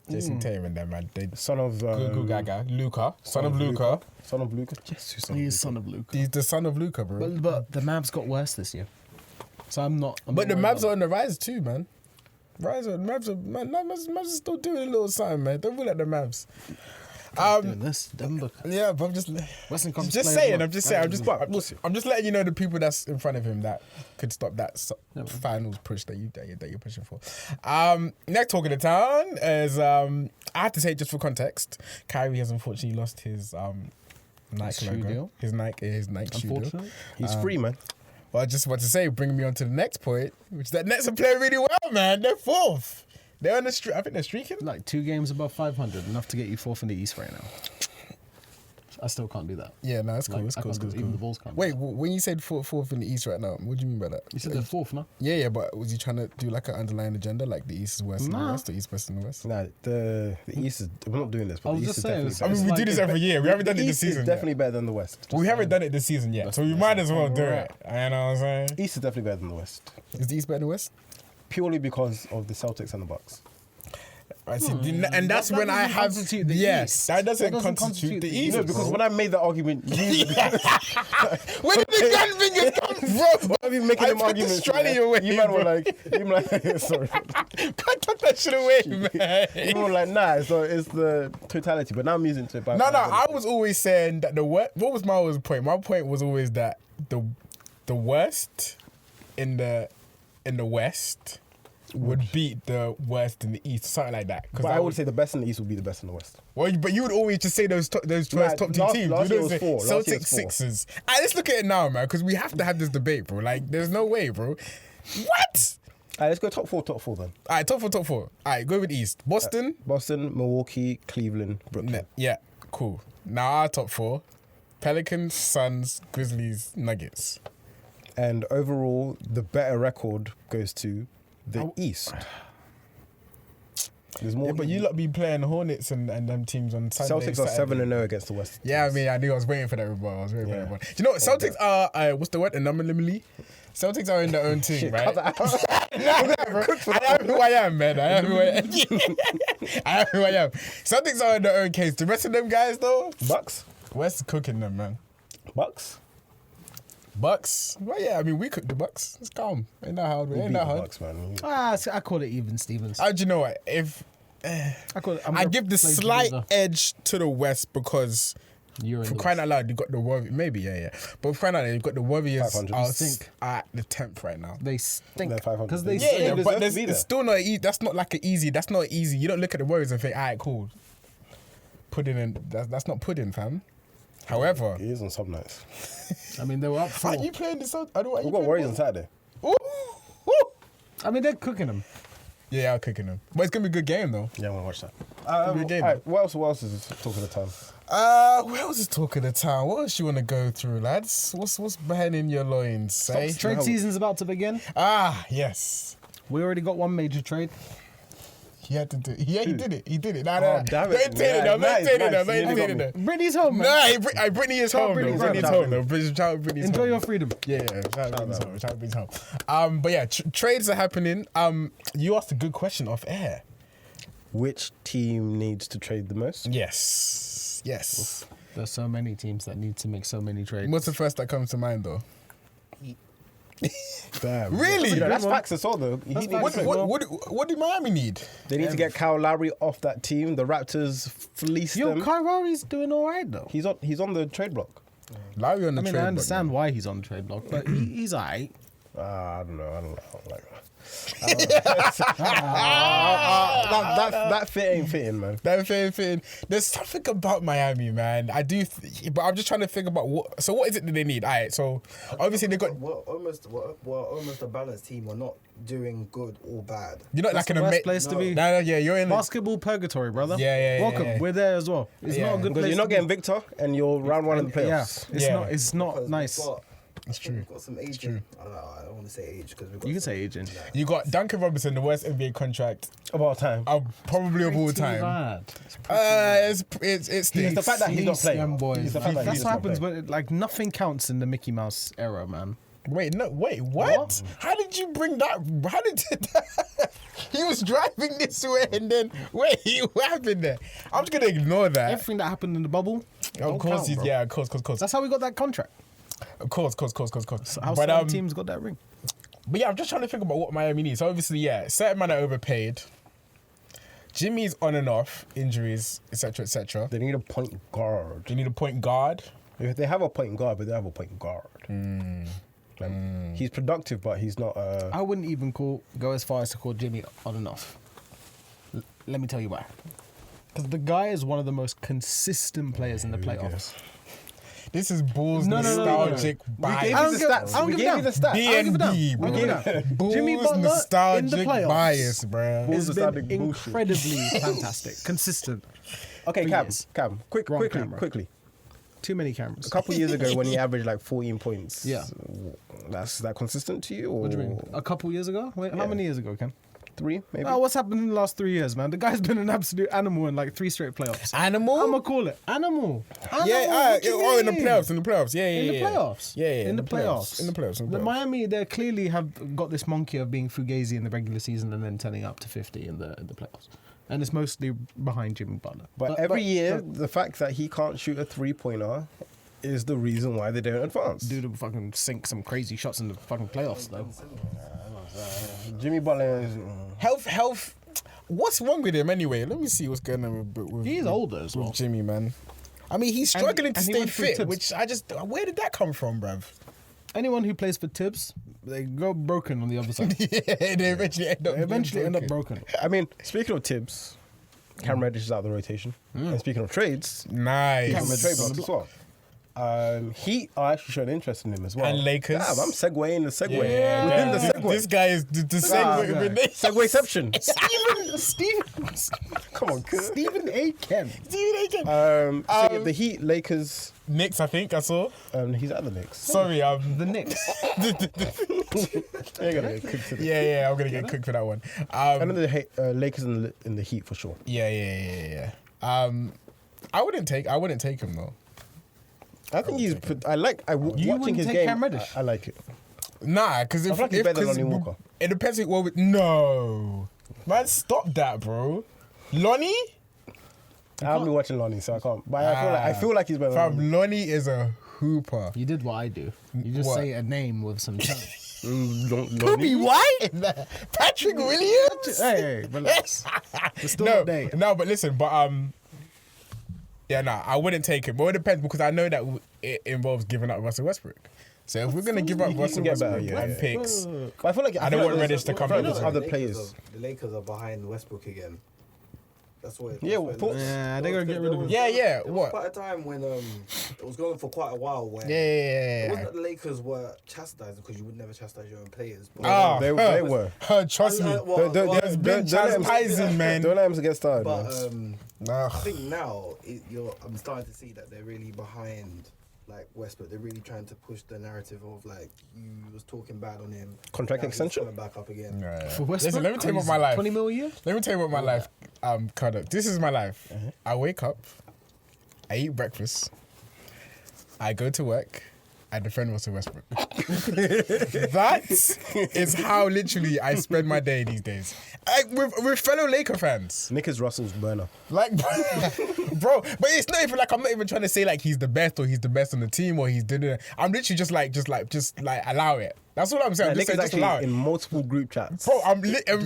[SPEAKER 2] Jason Tatum and them, man.
[SPEAKER 1] Son of
[SPEAKER 2] Luka. Son of Luka.
[SPEAKER 1] Son of Luka.
[SPEAKER 3] He is son of Luka.
[SPEAKER 2] He's the son of Luka, bro.
[SPEAKER 3] But the Mavs got worse this year. So I'm not.
[SPEAKER 2] But the Mavs are on the rise too, man. Mavs are still doing a little something, man. Don't feel like the Mavs.
[SPEAKER 3] doing this. Devin Booker.
[SPEAKER 2] Yeah, but I'm just
[SPEAKER 3] Western Conference
[SPEAKER 2] just
[SPEAKER 3] player
[SPEAKER 2] saying.
[SPEAKER 3] of
[SPEAKER 2] I'm just
[SPEAKER 3] the
[SPEAKER 2] saying.
[SPEAKER 3] month.
[SPEAKER 2] I'm just letting you know the people that's in front of him that could stop that finals push that you're pushing for. Next talk of the town is I have to say, just for context, Kyrie has unfortunately lost his Nike
[SPEAKER 3] shoe
[SPEAKER 2] logo.
[SPEAKER 3] deal?
[SPEAKER 2] His Nike shoe deal.
[SPEAKER 3] Unfortunately.
[SPEAKER 1] He's free, man.
[SPEAKER 2] Well, I just want to say, bring me on to the next point, which is that Nets are playing really well, man. They're fourth. They're on the streak. I think they're streaking.
[SPEAKER 3] Like 2 games above 500, enough to get you 4th in the East right now. I still can't do that.
[SPEAKER 2] Yeah, no, it's cool.
[SPEAKER 3] Like,
[SPEAKER 2] It's
[SPEAKER 3] I
[SPEAKER 2] cool.
[SPEAKER 3] can't do it. Even the Bulls can't.
[SPEAKER 2] Wait, when you said fourth in the East right now, what do you mean by that?
[SPEAKER 3] You said they're 4th, no?
[SPEAKER 2] Yeah, but was you trying to do like an underlying agenda, like the East is West and the
[SPEAKER 3] Nah.
[SPEAKER 2] West, or East West and the West?
[SPEAKER 1] Nah, the East is. We're not doing this, but
[SPEAKER 3] I was
[SPEAKER 1] the East
[SPEAKER 3] just
[SPEAKER 1] is
[SPEAKER 3] saying,
[SPEAKER 1] definitely.
[SPEAKER 3] it's-
[SPEAKER 2] I mean, we do this every year. We haven't done
[SPEAKER 1] the
[SPEAKER 2] it this
[SPEAKER 1] East is
[SPEAKER 2] season.
[SPEAKER 1] definitely
[SPEAKER 2] Yet.
[SPEAKER 1] better than the West.
[SPEAKER 2] We haven't done it this season yet, so we might as well do it. You know what I'm saying?
[SPEAKER 1] East is definitely better than the West,
[SPEAKER 2] Is the East better than the West?
[SPEAKER 1] purely because of the Celtics and the Bucks.
[SPEAKER 2] I see, and that's
[SPEAKER 3] That
[SPEAKER 2] when I
[SPEAKER 3] doesn't
[SPEAKER 2] have
[SPEAKER 3] constitute the
[SPEAKER 2] yes,
[SPEAKER 3] East.
[SPEAKER 2] that doesn't
[SPEAKER 3] That doesn't
[SPEAKER 2] constitute the
[SPEAKER 3] constitute the
[SPEAKER 2] East.
[SPEAKER 1] No, because when I made that argument,
[SPEAKER 2] where did the gun fingers come from?
[SPEAKER 1] when I've been making
[SPEAKER 2] I
[SPEAKER 1] them
[SPEAKER 2] put the
[SPEAKER 1] arguments,
[SPEAKER 2] strategy away,
[SPEAKER 1] you man were
[SPEAKER 2] bro.
[SPEAKER 1] like, sorry,
[SPEAKER 2] Can't tuck that shit away, man.
[SPEAKER 1] you were like, nah, so it's the totality. But now I'm using it by.
[SPEAKER 2] No, I was always saying that what was my always point? My point was always that the worst in the West would beat the West and the East, something like that.
[SPEAKER 1] But I would say the best in the East would be the best in the West.
[SPEAKER 2] Well, but you would always just say those first top two teams.
[SPEAKER 1] last
[SPEAKER 2] You
[SPEAKER 1] year
[SPEAKER 2] don't
[SPEAKER 1] was
[SPEAKER 2] say
[SPEAKER 1] four. Last year
[SPEAKER 2] Celtics,
[SPEAKER 1] was four.
[SPEAKER 2] Sixers. Alright, let's look at it now, man, because we have to have this debate, bro. Like, there's no way, bro. What?
[SPEAKER 1] Alright, let's go top four then.
[SPEAKER 2] Alright, top four. Alright, go with East. Boston.
[SPEAKER 1] Boston, Milwaukee, Cleveland, Brooklyn.
[SPEAKER 2] Yeah, cool. Now our top four: Pelicans, Suns, Grizzlies, Nuggets.
[SPEAKER 1] And overall, the better record goes to the East. There's more.
[SPEAKER 2] Yeah, but you lot be playing Hornets and them teams on Sunday.
[SPEAKER 1] Celtics are 7-0 against the West.
[SPEAKER 2] Yeah, I mean, I knew I was waiting for that rebuttal. Do you know what? Celtics are, what's the word? Anomaly? Celtics are in their own team, right?
[SPEAKER 1] Cut that out.
[SPEAKER 2] Nah, bro. I am who I am, man. I am who I am. I am who I am. Celtics are in their own case. The rest of them guys, though,
[SPEAKER 1] Bucks?
[SPEAKER 2] West cooking them, man.
[SPEAKER 1] Bucks?
[SPEAKER 2] Bucks? Well, yeah, I mean, we cooked the Bucks. It's calm. Ain't that hard.
[SPEAKER 1] We
[SPEAKER 2] Ain't
[SPEAKER 1] beat
[SPEAKER 2] that
[SPEAKER 1] the
[SPEAKER 2] hard.
[SPEAKER 1] Bucks, man.
[SPEAKER 3] I call it even Stevens.
[SPEAKER 2] Do you know what? If
[SPEAKER 3] I call it.
[SPEAKER 2] I give the slight edge to the West because
[SPEAKER 3] You're in
[SPEAKER 2] for
[SPEAKER 3] the
[SPEAKER 2] crying out loud, you got the Warriors. Maybe, yeah. But for crying out loud, you've got the Warriors
[SPEAKER 1] 500.
[SPEAKER 2] are
[SPEAKER 3] Stink.
[SPEAKER 2] at the 10th right now.
[SPEAKER 3] They stink
[SPEAKER 1] They're 500.
[SPEAKER 3] because they
[SPEAKER 1] Yeah,
[SPEAKER 3] stink.
[SPEAKER 1] yeah,
[SPEAKER 2] Yeah,
[SPEAKER 1] deserve
[SPEAKER 2] but
[SPEAKER 1] to
[SPEAKER 2] there's,
[SPEAKER 1] be
[SPEAKER 2] it's
[SPEAKER 1] there.
[SPEAKER 2] still not easy. That's not like an easy. That's not easy. You don't look at the Warriors and think, all right, cool. Pudding in. That's not pudding, fam. However,
[SPEAKER 1] It is on some nights.
[SPEAKER 3] I mean, they were up 4.
[SPEAKER 2] are you playing this? I don't.
[SPEAKER 1] We've got Warriors on Saturday.
[SPEAKER 2] Ooh.
[SPEAKER 3] I mean, they're cooking them.
[SPEAKER 2] Yeah, I'm cooking them. But it's gonna be a good game though.
[SPEAKER 1] Yeah, I'm going to watch that.
[SPEAKER 2] Good game.
[SPEAKER 1] Alright, what else is talking the time?
[SPEAKER 2] Where else is talk of the town? What else you want to go through, lads? What's behind your loins, say?
[SPEAKER 3] Trade season's about to begin.
[SPEAKER 2] Yes.
[SPEAKER 3] We already got one major trade.
[SPEAKER 2] He had to do it. Yeah, he did it. He did it. Nah,
[SPEAKER 1] Oh, damn it.
[SPEAKER 2] Maintain it now.
[SPEAKER 1] Nice,
[SPEAKER 2] Maintain it now.
[SPEAKER 1] nice.
[SPEAKER 2] Maintain
[SPEAKER 1] Nearly
[SPEAKER 2] it
[SPEAKER 1] got
[SPEAKER 2] now.
[SPEAKER 3] Brittany's home, man.
[SPEAKER 2] Nah, Brittany is home,
[SPEAKER 3] Brittany,
[SPEAKER 2] though.
[SPEAKER 3] shout
[SPEAKER 2] Brittany's
[SPEAKER 3] out
[SPEAKER 2] home, though. Shout out Brittany's
[SPEAKER 3] Enjoy
[SPEAKER 2] home.
[SPEAKER 3] your freedom.
[SPEAKER 2] Yeah, shout out Brittany's home. Shout out Brittany's home. But yeah, trades are happening. You asked a good question off air.
[SPEAKER 1] Which team needs to trade the most?
[SPEAKER 2] Yes.
[SPEAKER 3] There's so many teams that need to make so many trades.
[SPEAKER 2] What's the first that comes to mind, though?
[SPEAKER 1] Damn.
[SPEAKER 2] Really?
[SPEAKER 1] You know, that's facts as well, though.
[SPEAKER 3] That's
[SPEAKER 1] He
[SPEAKER 3] facts.
[SPEAKER 1] needs-
[SPEAKER 2] What do Miami need?
[SPEAKER 1] They need to get Kyle Lowry off that team. The Raptors fleeced
[SPEAKER 3] Yo,
[SPEAKER 1] them.
[SPEAKER 3] Kyle Lowry's doing all right though.
[SPEAKER 1] He's on the trade block.
[SPEAKER 2] Lowry on the
[SPEAKER 3] I mean,
[SPEAKER 2] trade
[SPEAKER 3] I
[SPEAKER 2] block,
[SPEAKER 3] understand why he's on the trade block, but he's alright.
[SPEAKER 1] I don't like that. That fit ain't fitting, man.
[SPEAKER 2] That thing. There's something about Miami, man. I do, but I'm just trying to think about what. So what is it that they need? All right. So obviously they got.
[SPEAKER 5] We're almost a balanced team. We're not doing good or bad.
[SPEAKER 2] You're not
[SPEAKER 3] That's
[SPEAKER 2] like
[SPEAKER 3] the
[SPEAKER 2] an
[SPEAKER 3] worst place to be.
[SPEAKER 2] No, yeah, you're in.
[SPEAKER 3] Basketball purgatory, brother.
[SPEAKER 2] Yeah.
[SPEAKER 3] Welcome. We're there as well. It's
[SPEAKER 2] Yeah.
[SPEAKER 3] not a good
[SPEAKER 1] Because
[SPEAKER 3] place.
[SPEAKER 1] you're not
[SPEAKER 3] to be.
[SPEAKER 1] getting Victor and you're round one in the
[SPEAKER 3] Yeah,
[SPEAKER 1] playoffs.
[SPEAKER 3] it's
[SPEAKER 2] Yeah.
[SPEAKER 3] not. It's not
[SPEAKER 5] Because
[SPEAKER 3] nice.
[SPEAKER 2] That's true.
[SPEAKER 5] We've got some aging. I don't want to say age because we've got.
[SPEAKER 3] You can
[SPEAKER 5] some-
[SPEAKER 3] say agent.
[SPEAKER 2] You got Duncan Robinson, the worst NBA contract
[SPEAKER 1] Of all time.
[SPEAKER 2] probably of all
[SPEAKER 3] Pretty
[SPEAKER 2] time.
[SPEAKER 3] bad.
[SPEAKER 2] It's
[SPEAKER 1] It's the fact that he's not
[SPEAKER 3] Fleece
[SPEAKER 1] playing.
[SPEAKER 3] them boys.
[SPEAKER 1] It's the fact that
[SPEAKER 3] That's
[SPEAKER 1] he's
[SPEAKER 3] what
[SPEAKER 1] not
[SPEAKER 3] happens,
[SPEAKER 1] playing.
[SPEAKER 3] but like nothing counts in the Mickey Mouse era, man.
[SPEAKER 2] Wait, what? How did you bring that? How did he was driving this way and then wait, what happened there? I'm just gonna ignore that.
[SPEAKER 3] Everything that happened in the bubble.
[SPEAKER 2] Of
[SPEAKER 3] don't
[SPEAKER 2] course,
[SPEAKER 3] count, bro.
[SPEAKER 2] yeah, of course.
[SPEAKER 3] That's how we got that contract.
[SPEAKER 2] Of course.
[SPEAKER 3] How
[SPEAKER 2] But
[SPEAKER 3] some teams got that ring.
[SPEAKER 2] But yeah, I'm just trying to think about what Miami needs. So obviously, yeah, certain man are overpaid. Jimmy's on and off, injuries, etc.
[SPEAKER 1] They need a point guard.
[SPEAKER 2] They need a point guard.
[SPEAKER 1] If they have a point guard, but they have a point guard. Like, he's productive, but he's not.
[SPEAKER 3] I wouldn't even go as far as to call Jimmy on and off. Let me tell you why. Because the guy is one of the most consistent players in the playoffs.
[SPEAKER 2] This is Bulls
[SPEAKER 3] No.
[SPEAKER 2] nostalgic bias.
[SPEAKER 1] gave
[SPEAKER 3] I
[SPEAKER 1] you
[SPEAKER 3] don't
[SPEAKER 1] the
[SPEAKER 3] give-
[SPEAKER 1] stats.
[SPEAKER 3] I don't
[SPEAKER 1] We
[SPEAKER 3] give
[SPEAKER 1] gave
[SPEAKER 3] a
[SPEAKER 1] you the
[SPEAKER 3] damn.
[SPEAKER 1] stats.
[SPEAKER 3] I don't give a damn.
[SPEAKER 2] BNB,
[SPEAKER 3] I don't give a
[SPEAKER 2] bro.
[SPEAKER 3] damn.
[SPEAKER 2] Bulls
[SPEAKER 3] Jimmy Butler in the
[SPEAKER 2] nostalgic
[SPEAKER 3] playoffs
[SPEAKER 2] bias, bro.
[SPEAKER 1] Bulls
[SPEAKER 3] It's
[SPEAKER 1] nostalgic
[SPEAKER 3] been
[SPEAKER 1] bullshit.
[SPEAKER 3] incredibly fantastic, consistent.
[SPEAKER 1] Okay,
[SPEAKER 3] for
[SPEAKER 1] Cam,
[SPEAKER 3] years.
[SPEAKER 1] quickly.
[SPEAKER 3] Wrong camera. Too many cameras.
[SPEAKER 1] A couple years ago, when he averaged like 14 points,
[SPEAKER 3] Yeah.
[SPEAKER 1] that's that consistent to you, or
[SPEAKER 3] What do you mean? A couple years ago? Wait, how
[SPEAKER 1] Yeah.
[SPEAKER 3] many years ago, Ken?
[SPEAKER 1] 3 maybe?
[SPEAKER 3] Oh, what's happened in the last 3 years, man? The guy's been an absolute animal in like 3 straight playoffs.
[SPEAKER 2] Animal?
[SPEAKER 3] I'm gonna call it animal.
[SPEAKER 2] Yeah,
[SPEAKER 3] What you
[SPEAKER 2] in the
[SPEAKER 3] mean?
[SPEAKER 2] playoffs. Yeah.
[SPEAKER 3] In the playoffs.
[SPEAKER 2] Yeah.
[SPEAKER 3] In the playoffs.
[SPEAKER 2] In the playoffs.
[SPEAKER 3] The Miami, they clearly have got this monkey of being fugazi in the regular season and then turning up to 50 in the playoffs. And it's mostly behind Jimmy Butler.
[SPEAKER 1] But every year, the fact that he can't shoot a 3-pointer is the reason why they don't advance.
[SPEAKER 3] Dude fucking sink some crazy shots in the fucking playoffs, though.
[SPEAKER 1] Jimmy Butler is.
[SPEAKER 2] Health. What's wrong with him anyway? Let me see what's going on with
[SPEAKER 3] He's older as well.
[SPEAKER 2] with Jimmy, man. I mean, he's struggling to
[SPEAKER 3] and he
[SPEAKER 2] stay
[SPEAKER 3] went through
[SPEAKER 2] fit,
[SPEAKER 3] Tibbs.
[SPEAKER 2] which where did that come from, bruv?
[SPEAKER 3] Anyone who plays for Tibbs they go broken on the other side.
[SPEAKER 2] Yeah, they eventually end up.
[SPEAKER 3] They eventually
[SPEAKER 2] being
[SPEAKER 3] end up broken.
[SPEAKER 1] I mean, speaking of Tibbs, Cam Reddish is out of the rotation. And speaking of trades,
[SPEAKER 2] Nice.
[SPEAKER 1] Cam Reddish is as well. Heat are actually showing interest in him as well.
[SPEAKER 2] And Lakers.
[SPEAKER 1] Yeah, I'm segueing the segue.
[SPEAKER 2] Yeah,
[SPEAKER 1] Within the
[SPEAKER 2] man.
[SPEAKER 1] segue.
[SPEAKER 2] This guy is the segue.
[SPEAKER 1] yeah.
[SPEAKER 2] with me.
[SPEAKER 1] Segwayception.
[SPEAKER 3] Steven
[SPEAKER 1] Come on, kid.
[SPEAKER 3] Stephen A. Kemp.
[SPEAKER 1] So yeah, the Heat, Lakers,
[SPEAKER 2] Knicks, I think I saw.
[SPEAKER 1] he's at the Knicks.
[SPEAKER 2] Sorry,
[SPEAKER 3] The Knicks.
[SPEAKER 1] You're gonna get cooked today.
[SPEAKER 2] yeah, I'm gonna get cooked for that one.
[SPEAKER 1] And then the Lakers in the Heat for sure.
[SPEAKER 2] Yeah. I wouldn't take him though.
[SPEAKER 1] I think he's. Watching
[SPEAKER 3] wouldn't
[SPEAKER 1] his
[SPEAKER 3] take
[SPEAKER 1] game.
[SPEAKER 3] Cam Reddish?
[SPEAKER 1] I like it.
[SPEAKER 2] Nah, because
[SPEAKER 1] I feel like he's better than Lonnie Walker.
[SPEAKER 2] It depends. No, man, stop that, bro. Lonnie,
[SPEAKER 1] I haven't been watching Lonnie, so I can't. But I feel like he's better. Than
[SPEAKER 2] fam, Lonnie is a hooper.
[SPEAKER 3] You did what I do. You just
[SPEAKER 2] What?
[SPEAKER 3] say a name with some tongue.
[SPEAKER 1] Lonnie.
[SPEAKER 2] White, Patrick Williams.
[SPEAKER 3] Hey, relax. It's still not day.
[SPEAKER 2] No, but listen, I wouldn't take him. But it depends because I know that it involves giving up Russell Westbrook. So if we're gonna give up
[SPEAKER 1] You
[SPEAKER 2] Russell
[SPEAKER 1] can get better,
[SPEAKER 2] Westbrook and picks,
[SPEAKER 1] But I feel like
[SPEAKER 2] I don't want Reddish to come in.
[SPEAKER 1] There's other players.
[SPEAKER 5] The Lakers are behind Westbrook again. That's what.
[SPEAKER 1] Yeah,
[SPEAKER 5] what it
[SPEAKER 1] well,
[SPEAKER 5] looks.
[SPEAKER 3] Yeah, they're gonna get rid of him.
[SPEAKER 2] Yeah.
[SPEAKER 5] There was
[SPEAKER 2] What?
[SPEAKER 5] quite a time when it was going on for quite a while where it
[SPEAKER 2] Yeah.
[SPEAKER 5] wasn't that the Lakers were chastising because you would never chastise your own players. But,
[SPEAKER 2] Ah,
[SPEAKER 1] They were.
[SPEAKER 2] Trust me.
[SPEAKER 5] well,
[SPEAKER 2] There's been chastising, man.
[SPEAKER 1] Don't let him get started,
[SPEAKER 5] but
[SPEAKER 1] man.
[SPEAKER 5] I think now I'm starting to see that they're really behind like Westbrook. They're really trying to push the narrative of like you was talking bad on him.
[SPEAKER 1] Contract
[SPEAKER 5] now he's
[SPEAKER 1] extension?
[SPEAKER 5] coming back up again.
[SPEAKER 3] For Westbrook,
[SPEAKER 2] Listen, let me tell you what my life.
[SPEAKER 3] 20 mil a year?
[SPEAKER 2] Let me tell you what my life conduct. This is my life. I wake up, I eat breakfast, I go to work, I defend Russell Westbrook. That is how literally I spend my day these days. With fellow Laker fans.
[SPEAKER 1] Nick is Russell's burner.
[SPEAKER 2] Like, bro, but it's not even like I'm not even trying to say like he's the best or he's the best on the team or he's doing it. I'm literally just like allow it. That's what I'm saying. I'm
[SPEAKER 1] Nick
[SPEAKER 2] just
[SPEAKER 1] is
[SPEAKER 2] saying, just allow
[SPEAKER 1] actually
[SPEAKER 2] it.
[SPEAKER 1] in multiple group chats.
[SPEAKER 2] Bro,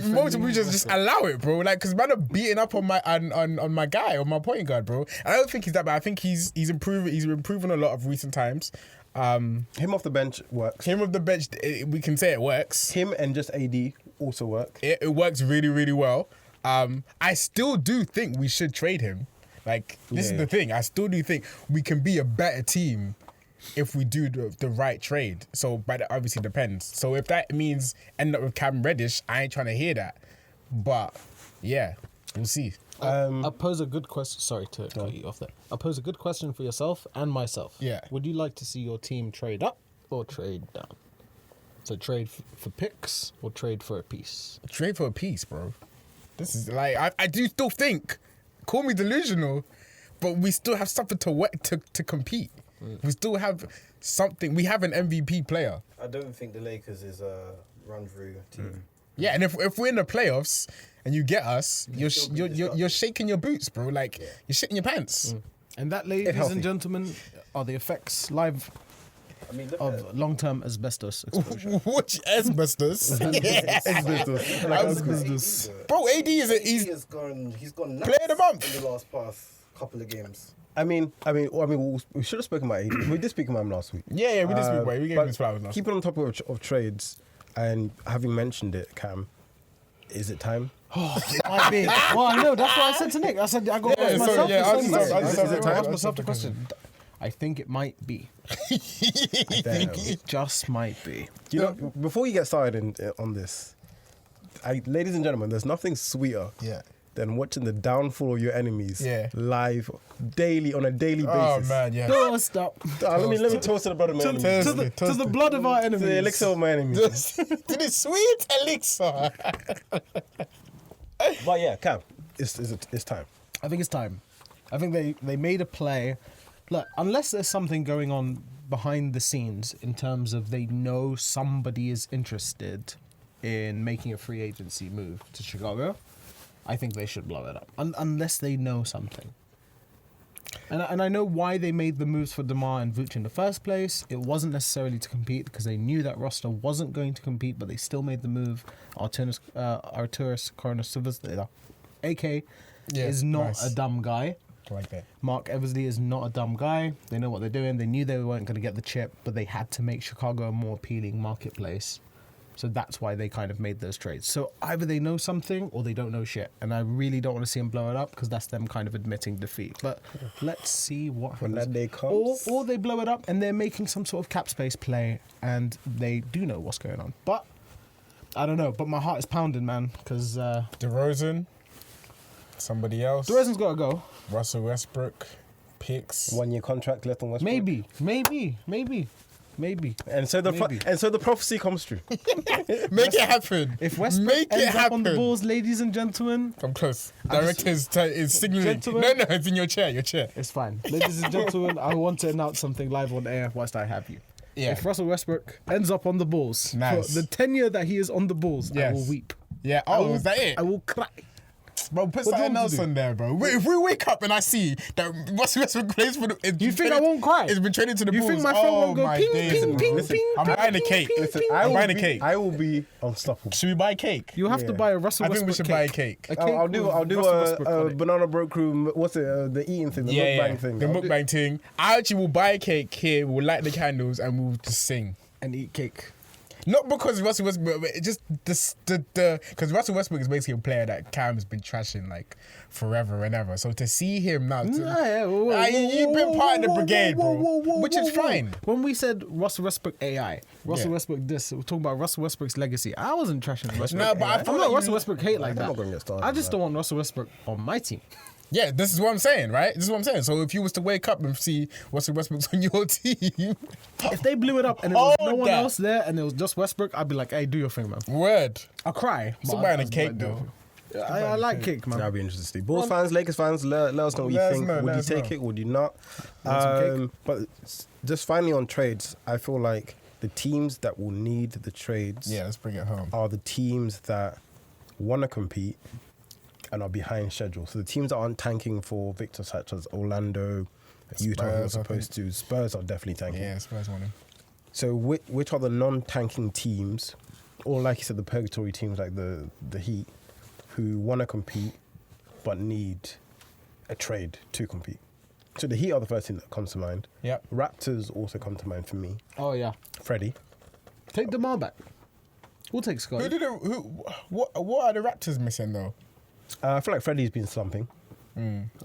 [SPEAKER 2] most people just allow it, bro. Like, cause man are beating up on my on my guy, on my point guard, bro. And I don't think he's that bad. I think he's improving. He's improving a lot of recent times.
[SPEAKER 1] Him off the bench works.
[SPEAKER 2] Him off the bench, we can say it works.
[SPEAKER 1] Him and just AD also work.
[SPEAKER 2] It works really, really well. I still do think we should trade him. Like, this is the thing. I still do think we can be a better team if we do the right trade. So, but that obviously depends. So if that means end up with Cam Reddish, I ain't trying to hear that. But yeah, we'll see.
[SPEAKER 3] I pose a good question. Sorry to cut you off there. I pose a good question for yourself and myself.
[SPEAKER 2] Yeah.
[SPEAKER 3] Would you like to see your team trade up or trade down? So trade for picks or trade for a piece?
[SPEAKER 2] Trade for a piece, bro. This is like I do still think. Call me delusional, but we still have something to compete. We still have something. We have an MVP player.
[SPEAKER 5] I don't think the Lakers is a run through team.
[SPEAKER 2] Yeah, and if we're in the playoffs and you get us,
[SPEAKER 5] still be
[SPEAKER 2] you're shaking your boots, bro. Like you're shitting your pants.
[SPEAKER 3] And that, ladies
[SPEAKER 1] healthy.
[SPEAKER 3] and gentlemen, are the effects live
[SPEAKER 5] I mean, look
[SPEAKER 3] of long-term asbestos exposure.
[SPEAKER 2] Which asbestos? Bro, AD he's
[SPEAKER 5] he's gone nuts
[SPEAKER 2] Player of the month.
[SPEAKER 5] in the past couple of games.
[SPEAKER 1] I mean, we should have spoken about AD. We did speak about him last week.
[SPEAKER 2] yeah, we did speak about it. We gave
[SPEAKER 1] But
[SPEAKER 2] him his flowers last.
[SPEAKER 1] keeping on top of trades, and having mentioned it, Cam, is it time?
[SPEAKER 3] It might be. Well, I know. That's what I said to Nick. I said I got to ask myself the
[SPEAKER 2] ask
[SPEAKER 3] same
[SPEAKER 2] yourself,
[SPEAKER 3] question.
[SPEAKER 2] ask yourself,
[SPEAKER 3] I
[SPEAKER 2] ask
[SPEAKER 3] asked myself the
[SPEAKER 2] yourself.
[SPEAKER 3] question. I think it might be.
[SPEAKER 1] Damn.
[SPEAKER 3] It just might be.
[SPEAKER 1] You know, before you get started on this, ladies and gentlemen, there's nothing sweeter
[SPEAKER 2] Yeah.
[SPEAKER 1] than watching the downfall of your enemies
[SPEAKER 2] Yeah.
[SPEAKER 1] daily on a daily
[SPEAKER 2] Oh
[SPEAKER 1] basis.
[SPEAKER 2] man, yeah.
[SPEAKER 3] No, stop.
[SPEAKER 1] Let me toast to the blood of my enemies.
[SPEAKER 3] To the blood of our
[SPEAKER 1] To
[SPEAKER 3] enemies.
[SPEAKER 1] the elixir of my enemies.
[SPEAKER 2] To the sweet elixir.
[SPEAKER 1] But yeah, Cam, it's time.
[SPEAKER 3] I think it's time. I think they made a play. Look, unless there's something going on behind the scenes in terms of they know somebody is interested in making a free agency move to Chicago, I think they should blow it up. Unless they know something. And I know why they made the moves for DeMar and Vooch in the first place. It wasn't necessarily to compete because they knew that roster wasn't going to compete, but they still made the move. Arturas Coronasilvas, AK, is not
[SPEAKER 2] nice.
[SPEAKER 3] a dumb guy.
[SPEAKER 2] I like that.
[SPEAKER 3] Mark Eversley is not a dumb guy. They know what they're doing. They knew they weren't going to get the chip, but they had to make Chicago a more appealing marketplace So that's why they kind of made those trades. So either they know something or they don't know shit. And I really don't want to see them blow it up because that's them kind of admitting defeat. But let's see what
[SPEAKER 1] When
[SPEAKER 3] happens.
[SPEAKER 1] that day comes.
[SPEAKER 3] Or they blow it up and they're making some sort of cap space play and they do know what's going on. But I don't know. But my heart is pounding, man, because
[SPEAKER 2] DeRozan, somebody else.
[SPEAKER 3] DeRozan's got to go.
[SPEAKER 2] Russell Westbrook, picks.
[SPEAKER 1] 1 year contract left on Westbrook.
[SPEAKER 3] Maybe.
[SPEAKER 1] And so the prophecy comes true.
[SPEAKER 2] Make it happen.
[SPEAKER 3] If Westbrook
[SPEAKER 2] Make it
[SPEAKER 3] ends up on the
[SPEAKER 2] happen.
[SPEAKER 3] Bulls, ladies and gentlemen,
[SPEAKER 2] I'm close. Director is signaling.
[SPEAKER 3] Gentlemen.
[SPEAKER 2] No, it's in your chair.
[SPEAKER 3] it's fine. Ladies and gentlemen, I want to announce something live on air whilst I have you.
[SPEAKER 2] Yeah.
[SPEAKER 3] If Russell Westbrook ends up on the Bulls,
[SPEAKER 2] Nice.
[SPEAKER 3] for the tenure that he is on the Bulls, I
[SPEAKER 2] Yes.
[SPEAKER 3] will weep.
[SPEAKER 2] Yeah.
[SPEAKER 3] I
[SPEAKER 2] Oh,
[SPEAKER 3] will,
[SPEAKER 2] is that it?
[SPEAKER 3] I will cry.
[SPEAKER 2] Bro, put
[SPEAKER 3] What do you
[SPEAKER 2] something
[SPEAKER 3] want
[SPEAKER 2] else
[SPEAKER 3] to do?
[SPEAKER 2] on there, bro. If we wake up and I see that Russell Westbrook plays for the...
[SPEAKER 3] You think I won't cry?
[SPEAKER 2] It's been traded to the
[SPEAKER 3] You
[SPEAKER 2] Bulls.
[SPEAKER 3] think my phone won't go
[SPEAKER 2] my
[SPEAKER 3] ping,
[SPEAKER 2] days,
[SPEAKER 3] ping,
[SPEAKER 2] bro.
[SPEAKER 3] ping,
[SPEAKER 2] Listen,
[SPEAKER 3] ping,
[SPEAKER 2] I'm
[SPEAKER 3] ping,
[SPEAKER 2] buying a
[SPEAKER 3] ping,
[SPEAKER 2] cake.
[SPEAKER 3] ping,
[SPEAKER 1] Listen,
[SPEAKER 3] ping,
[SPEAKER 1] I
[SPEAKER 2] I'm
[SPEAKER 1] will
[SPEAKER 2] buying a
[SPEAKER 1] be-
[SPEAKER 2] cake.
[SPEAKER 1] I will be unstoppable.
[SPEAKER 2] Should we buy cake?
[SPEAKER 3] You have to buy a Russell
[SPEAKER 2] I
[SPEAKER 3] Westbrook
[SPEAKER 2] think we should
[SPEAKER 3] cake.
[SPEAKER 2] buy a cake.
[SPEAKER 3] A cake
[SPEAKER 1] I'll do
[SPEAKER 3] with Russell
[SPEAKER 1] a
[SPEAKER 3] Westbrook on it.
[SPEAKER 1] banana break room. What's it? The eating thing, the mukbang thing.
[SPEAKER 2] The
[SPEAKER 1] I'll do-
[SPEAKER 2] mukbang thing. I actually will buy a cake here. We'll light the candles and we'll just sing.
[SPEAKER 3] And eat cake.
[SPEAKER 2] Not because Russell Westbrook, but it just the because Russell Westbrook is basically a player that Cam's been trashing like forever and ever. So to see him now, you've been part of the brigade, bro, which is fine.
[SPEAKER 3] When we said Russell Westbrook AI, Russell Westbrook this, we're talking about Russell Westbrook's legacy. I wasn't trashing Westbrook.
[SPEAKER 2] No, but I
[SPEAKER 3] AI.
[SPEAKER 2] feel
[SPEAKER 3] I'm
[SPEAKER 2] like
[SPEAKER 3] not Russell
[SPEAKER 2] you-
[SPEAKER 3] Westbrook hate like
[SPEAKER 1] I'm
[SPEAKER 3] that.
[SPEAKER 1] not gonna get started
[SPEAKER 3] I
[SPEAKER 1] on
[SPEAKER 3] just
[SPEAKER 1] that.
[SPEAKER 3] don't want Russell Westbrook on my team.
[SPEAKER 2] Yeah, this is what I'm saying, right? This is what I'm saying. So if you was to wake up and see Russell Westbrook's on your team,
[SPEAKER 3] If they blew it up and it was no
[SPEAKER 2] Hold
[SPEAKER 3] one
[SPEAKER 2] that.
[SPEAKER 3] else there and it was just Westbrook, I'd be like, hey, do your thing, man.
[SPEAKER 2] word.
[SPEAKER 3] I'll cry.
[SPEAKER 2] Still
[SPEAKER 3] but
[SPEAKER 2] buying
[SPEAKER 3] I
[SPEAKER 2] a
[SPEAKER 3] just
[SPEAKER 2] cake
[SPEAKER 3] might do
[SPEAKER 2] though.
[SPEAKER 3] it. I like cake, man.
[SPEAKER 1] That'll be interesting to see. Bulls fans, Lakers fans, let us know what you
[SPEAKER 2] Let us
[SPEAKER 1] think.
[SPEAKER 2] know,
[SPEAKER 1] Would
[SPEAKER 2] let
[SPEAKER 1] you
[SPEAKER 2] us
[SPEAKER 1] take
[SPEAKER 2] know.
[SPEAKER 1] it? Would you not?
[SPEAKER 3] Want some cake?
[SPEAKER 1] But just finally on trades, I feel like the teams that will need the trades
[SPEAKER 2] Yeah, let's bring it home.
[SPEAKER 1] are the teams that want to compete and are behind schedule. So the teams that aren't tanking for victors such as Orlando, Utah, who are
[SPEAKER 2] Spurs, I
[SPEAKER 1] supposed to. Spurs are definitely tanking.
[SPEAKER 2] Yeah, Spurs want him.
[SPEAKER 1] So which are the non-tanking teams, or like you said, the purgatory teams like the Heat, who want to compete but need a trade to compete? So the Heat are the first thing that comes to mind.
[SPEAKER 2] Yep.
[SPEAKER 1] Raptors also come to mind for me.
[SPEAKER 3] Oh, yeah.
[SPEAKER 1] Freddie.
[SPEAKER 3] Take DeMar back. We'll take Scott.
[SPEAKER 2] What are the Raptors missing though?
[SPEAKER 1] I feel like Freddie's been slumping. And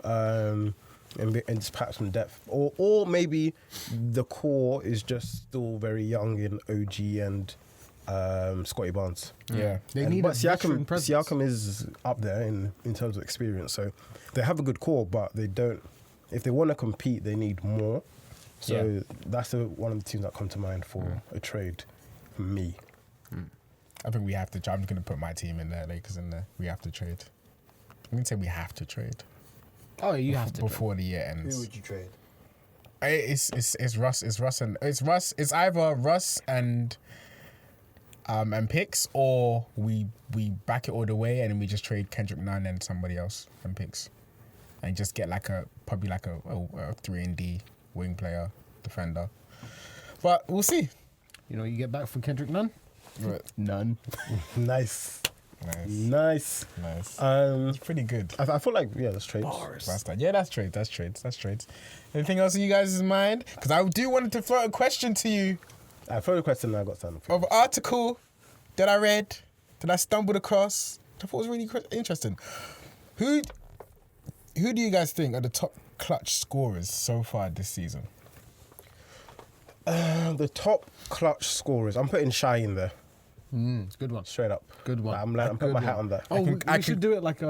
[SPEAKER 1] just perhaps some depth. Or maybe the core is just still very young in OG and Scotty Barnes.
[SPEAKER 2] Yeah.
[SPEAKER 3] They
[SPEAKER 1] And-
[SPEAKER 3] need
[SPEAKER 1] but
[SPEAKER 3] a veteran presence.
[SPEAKER 1] Siakam is up there in terms of experience. So they have a good core, but they don't. If they want to compete, they need more. So
[SPEAKER 2] Yeah.
[SPEAKER 1] that's one of the teams that come to mind for a trade for me.
[SPEAKER 2] I think we have to. I'm just gonna put my team in there, Lakers in there. We have to trade. I'm gonna say we have to trade
[SPEAKER 3] Oh, you have to.
[SPEAKER 2] before the year
[SPEAKER 5] Who
[SPEAKER 2] ends.
[SPEAKER 5] would you trade?
[SPEAKER 2] It's Russ. It's Russ and it's Russ. It's either Russ and picks, or we back it all the way and then we just trade Kendrick Nunn and somebody else and picks, and just get probably like a 3-and-D wing player defender. But we'll see.
[SPEAKER 3] You know, you get back from Kendrick Nunn?
[SPEAKER 2] But
[SPEAKER 3] None.
[SPEAKER 1] Nice.
[SPEAKER 2] nice. It's pretty good.
[SPEAKER 1] I feel like that's trades.
[SPEAKER 2] That's that. Yeah, that's trades. Anything else in you guys' mind? Because I do wanted to throw a question to you
[SPEAKER 1] I throw the question and I got something.
[SPEAKER 2] of an article that I read, that I stumbled across. I thought was really interesting. Who do you guys think are the top clutch scorers so far this season?
[SPEAKER 1] The top clutch scorers. I'm putting Shy in there.
[SPEAKER 3] It's a good one.
[SPEAKER 1] Straight up.
[SPEAKER 3] Good one.
[SPEAKER 1] I'm
[SPEAKER 3] A
[SPEAKER 1] putting my
[SPEAKER 3] good
[SPEAKER 1] hat
[SPEAKER 3] one.
[SPEAKER 1] on that.
[SPEAKER 3] Oh,
[SPEAKER 2] I
[SPEAKER 3] we should do it like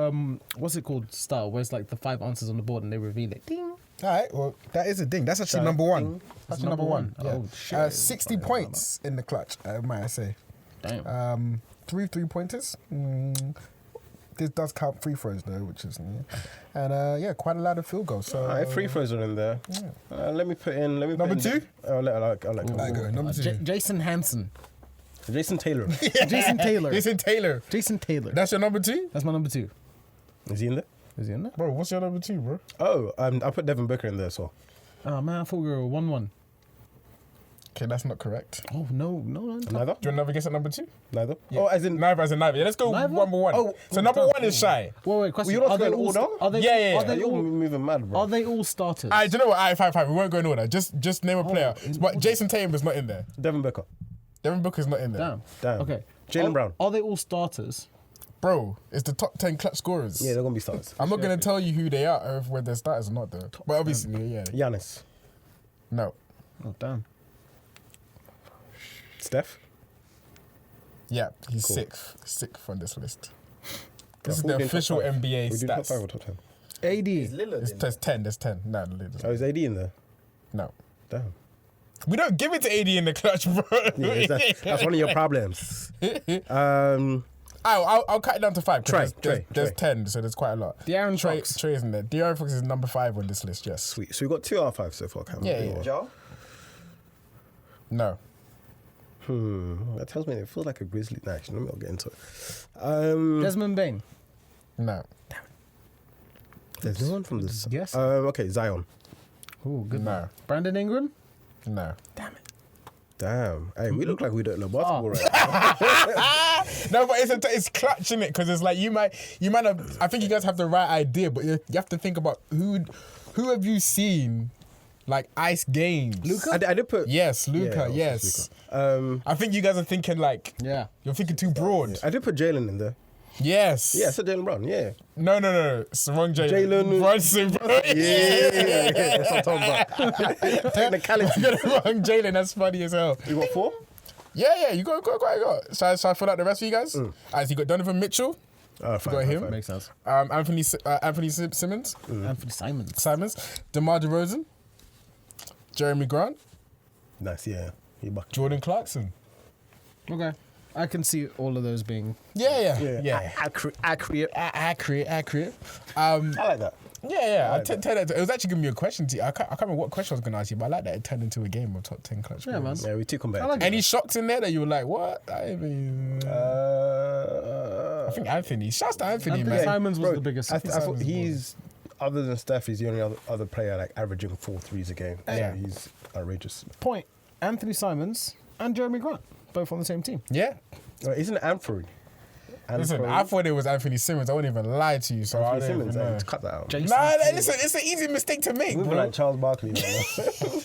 [SPEAKER 3] what's it called? Style, where it's like the 5 answers on the board and they reveal it. Ding.
[SPEAKER 2] All right, well, that is a ding. That's actually
[SPEAKER 1] Shall I
[SPEAKER 2] number one.
[SPEAKER 1] ding?
[SPEAKER 2] That's
[SPEAKER 3] Number one.
[SPEAKER 2] Yeah.
[SPEAKER 3] Oh, shit.
[SPEAKER 2] 60 points in the clutch, might I say.
[SPEAKER 3] Damn.
[SPEAKER 2] 3 3-pointers. This does count free throws though, which is and quite a lot of field goals. So
[SPEAKER 1] Alright, free throws are in there. Let me put in.
[SPEAKER 2] Number two?
[SPEAKER 1] I'll let
[SPEAKER 2] There you go, number two.
[SPEAKER 3] Jason Hansen.
[SPEAKER 1] Jason Taylor.
[SPEAKER 3] Jason Taylor.
[SPEAKER 2] Jason Taylor.
[SPEAKER 3] Jason Taylor.
[SPEAKER 2] That's your number two,
[SPEAKER 3] That's my number 2.
[SPEAKER 1] Is he in there?
[SPEAKER 3] Is he in there?
[SPEAKER 2] bro. What's your number two, bro?
[SPEAKER 1] Oh, I put Devin Booker in there as well.
[SPEAKER 3] Oh man, I thought we were 1-1.
[SPEAKER 2] Okay, that's not correct.
[SPEAKER 3] Oh no.
[SPEAKER 1] Neither.
[SPEAKER 2] Do you want another guess at number two?
[SPEAKER 1] Neither.
[SPEAKER 2] Yeah.
[SPEAKER 1] Oh, as in.
[SPEAKER 2] Neither. Yeah, let's go
[SPEAKER 3] Neither?
[SPEAKER 2] number one.
[SPEAKER 1] Oh,
[SPEAKER 2] so number one is Shy.
[SPEAKER 3] Wait, question.
[SPEAKER 1] You're not
[SPEAKER 3] Are they
[SPEAKER 1] going
[SPEAKER 3] all
[SPEAKER 1] order?
[SPEAKER 3] Are they?
[SPEAKER 2] Yeah.
[SPEAKER 3] Are they
[SPEAKER 1] You're
[SPEAKER 3] all?
[SPEAKER 1] moving mad, bro.
[SPEAKER 3] Are they all starters?
[SPEAKER 2] Do you know what? Fine. We won't go in order. Just name a player. But Jason Tatum is not in there.
[SPEAKER 1] Devin Booker.
[SPEAKER 2] Devin Booker's not in there.
[SPEAKER 3] Damn.
[SPEAKER 1] Damn.
[SPEAKER 3] Okay.
[SPEAKER 1] Jaylen
[SPEAKER 3] Are-
[SPEAKER 1] Brown.
[SPEAKER 3] Are they all starters?
[SPEAKER 2] Bro, it's the top 10 clutch scorers.
[SPEAKER 1] Yeah, they're gonna be starters.
[SPEAKER 2] I'm not going to tell you who they are or whether they're starters or not, though. But obviously, yeah.
[SPEAKER 1] Giannis,
[SPEAKER 2] No.
[SPEAKER 3] Oh, damn.
[SPEAKER 1] Steph.
[SPEAKER 2] Yeah, he's
[SPEAKER 1] Cool.
[SPEAKER 2] sixth on this list. This is
[SPEAKER 1] Who
[SPEAKER 2] the
[SPEAKER 1] we doing top
[SPEAKER 2] official
[SPEAKER 1] five?
[SPEAKER 2] NBA
[SPEAKER 1] We do top
[SPEAKER 2] stats.
[SPEAKER 1] 5 or top 10?
[SPEAKER 3] AD.
[SPEAKER 5] Is Lillard in
[SPEAKER 2] There's 10. There's 10. No,
[SPEAKER 1] Oh, is AD in there?
[SPEAKER 2] no.
[SPEAKER 1] Damn.
[SPEAKER 2] We don't give it to AD in the clutch, bro.
[SPEAKER 1] Yeah, that's one of your problems.
[SPEAKER 2] I'll cut it down to 5. 'cause
[SPEAKER 1] Trey.
[SPEAKER 2] There's 10, so there's quite a lot.
[SPEAKER 3] De'Aaron
[SPEAKER 2] Trey,
[SPEAKER 3] Fox.
[SPEAKER 2] Trey isn't there. De'Aaron Fox is number 5 on this list, yes.
[SPEAKER 1] Sweet. So we got 2 out of 5 so far, Cam.
[SPEAKER 2] Yeah, yeah.
[SPEAKER 5] Ja?
[SPEAKER 2] No.
[SPEAKER 1] That tells me it feels like a Grizzly. Nah, actually, let me not get into it.
[SPEAKER 3] Desmond Bain.
[SPEAKER 2] No.
[SPEAKER 1] There's no one from this.
[SPEAKER 3] Yes.
[SPEAKER 1] Okay, Zion.
[SPEAKER 3] Oh, good.
[SPEAKER 2] No.
[SPEAKER 3] one. Brandon Ingram.
[SPEAKER 2] No.
[SPEAKER 1] Damn. Hey, we look like we don't know basketball
[SPEAKER 3] Oh.
[SPEAKER 1] right now.
[SPEAKER 2] No, but it's clutch in it because it's like you might have. I think you guys have the right idea, but you have to think about who have you seen like ice games?
[SPEAKER 3] Luka?
[SPEAKER 1] I did put.
[SPEAKER 2] Yes, Luca.
[SPEAKER 1] Yeah,
[SPEAKER 2] Yes.
[SPEAKER 1] Luka.
[SPEAKER 2] I think you guys are thinking like
[SPEAKER 3] Yeah.
[SPEAKER 2] you're thinking too broad.
[SPEAKER 1] I did put Jalen in there.
[SPEAKER 2] Yes.
[SPEAKER 1] Yeah, I said Jalen Brown. Yeah.
[SPEAKER 2] No. It's the wrong Jalen.
[SPEAKER 1] Jalen-
[SPEAKER 2] Brunson, bro.
[SPEAKER 1] Yeah. That's what I'm talking about. Technicality.
[SPEAKER 2] You got the wrong Jalen. That's funny as hell.
[SPEAKER 1] You got 4?
[SPEAKER 2] Yeah. You got. Shall I fill out the rest of you guys? Alright, so you got Donovan Mitchell,
[SPEAKER 1] Fine,
[SPEAKER 2] got him.
[SPEAKER 1] fine.
[SPEAKER 3] Makes sense.
[SPEAKER 2] Anthony Simmons,
[SPEAKER 3] Anthony Simons.
[SPEAKER 2] DeMar DeRozan, Jeremy Grant,
[SPEAKER 1] Nice, yeah. He buck-
[SPEAKER 2] Jordan Clarkson.
[SPEAKER 3] Okay. I can see all of those being.
[SPEAKER 2] Yeah.
[SPEAKER 1] Accurate.
[SPEAKER 2] Accurate.
[SPEAKER 1] I like that.
[SPEAKER 2] Yeah.
[SPEAKER 1] like
[SPEAKER 2] It was actually giving me a question to you. I can't remember what question I was going to ask you, but I like that it turned into a game of top 10 clutch.
[SPEAKER 3] Yeah, man.
[SPEAKER 2] scorers.
[SPEAKER 1] Yeah, we too competitive.
[SPEAKER 3] I like it.
[SPEAKER 2] Any shocks in there that you were like, what? I think Anthony. Shouts to Anthony,
[SPEAKER 3] Anthony
[SPEAKER 2] man.
[SPEAKER 3] Simons was the biggest.
[SPEAKER 1] I thought
[SPEAKER 2] Simons
[SPEAKER 1] he's, other than Steph, he's the only other player like averaging 4 threes a game.
[SPEAKER 2] Yeah.
[SPEAKER 1] So he's outrageous.
[SPEAKER 3] Point. Anthony Simons and Jeremy Grant, both on the same team.
[SPEAKER 2] Yeah.
[SPEAKER 1] Isn't it Anthony?
[SPEAKER 2] Listen, I thought it was Anthony Simmons. I wouldn't even lie to you, so I
[SPEAKER 1] Anthony
[SPEAKER 2] don't
[SPEAKER 1] Simmons.
[SPEAKER 2] even know.
[SPEAKER 1] Cut that out.
[SPEAKER 3] Jason
[SPEAKER 2] Nah,
[SPEAKER 3] Tatum.
[SPEAKER 2] listen, it's an easy mistake to make,
[SPEAKER 1] Moving
[SPEAKER 2] bro.
[SPEAKER 1] like Charles Barkley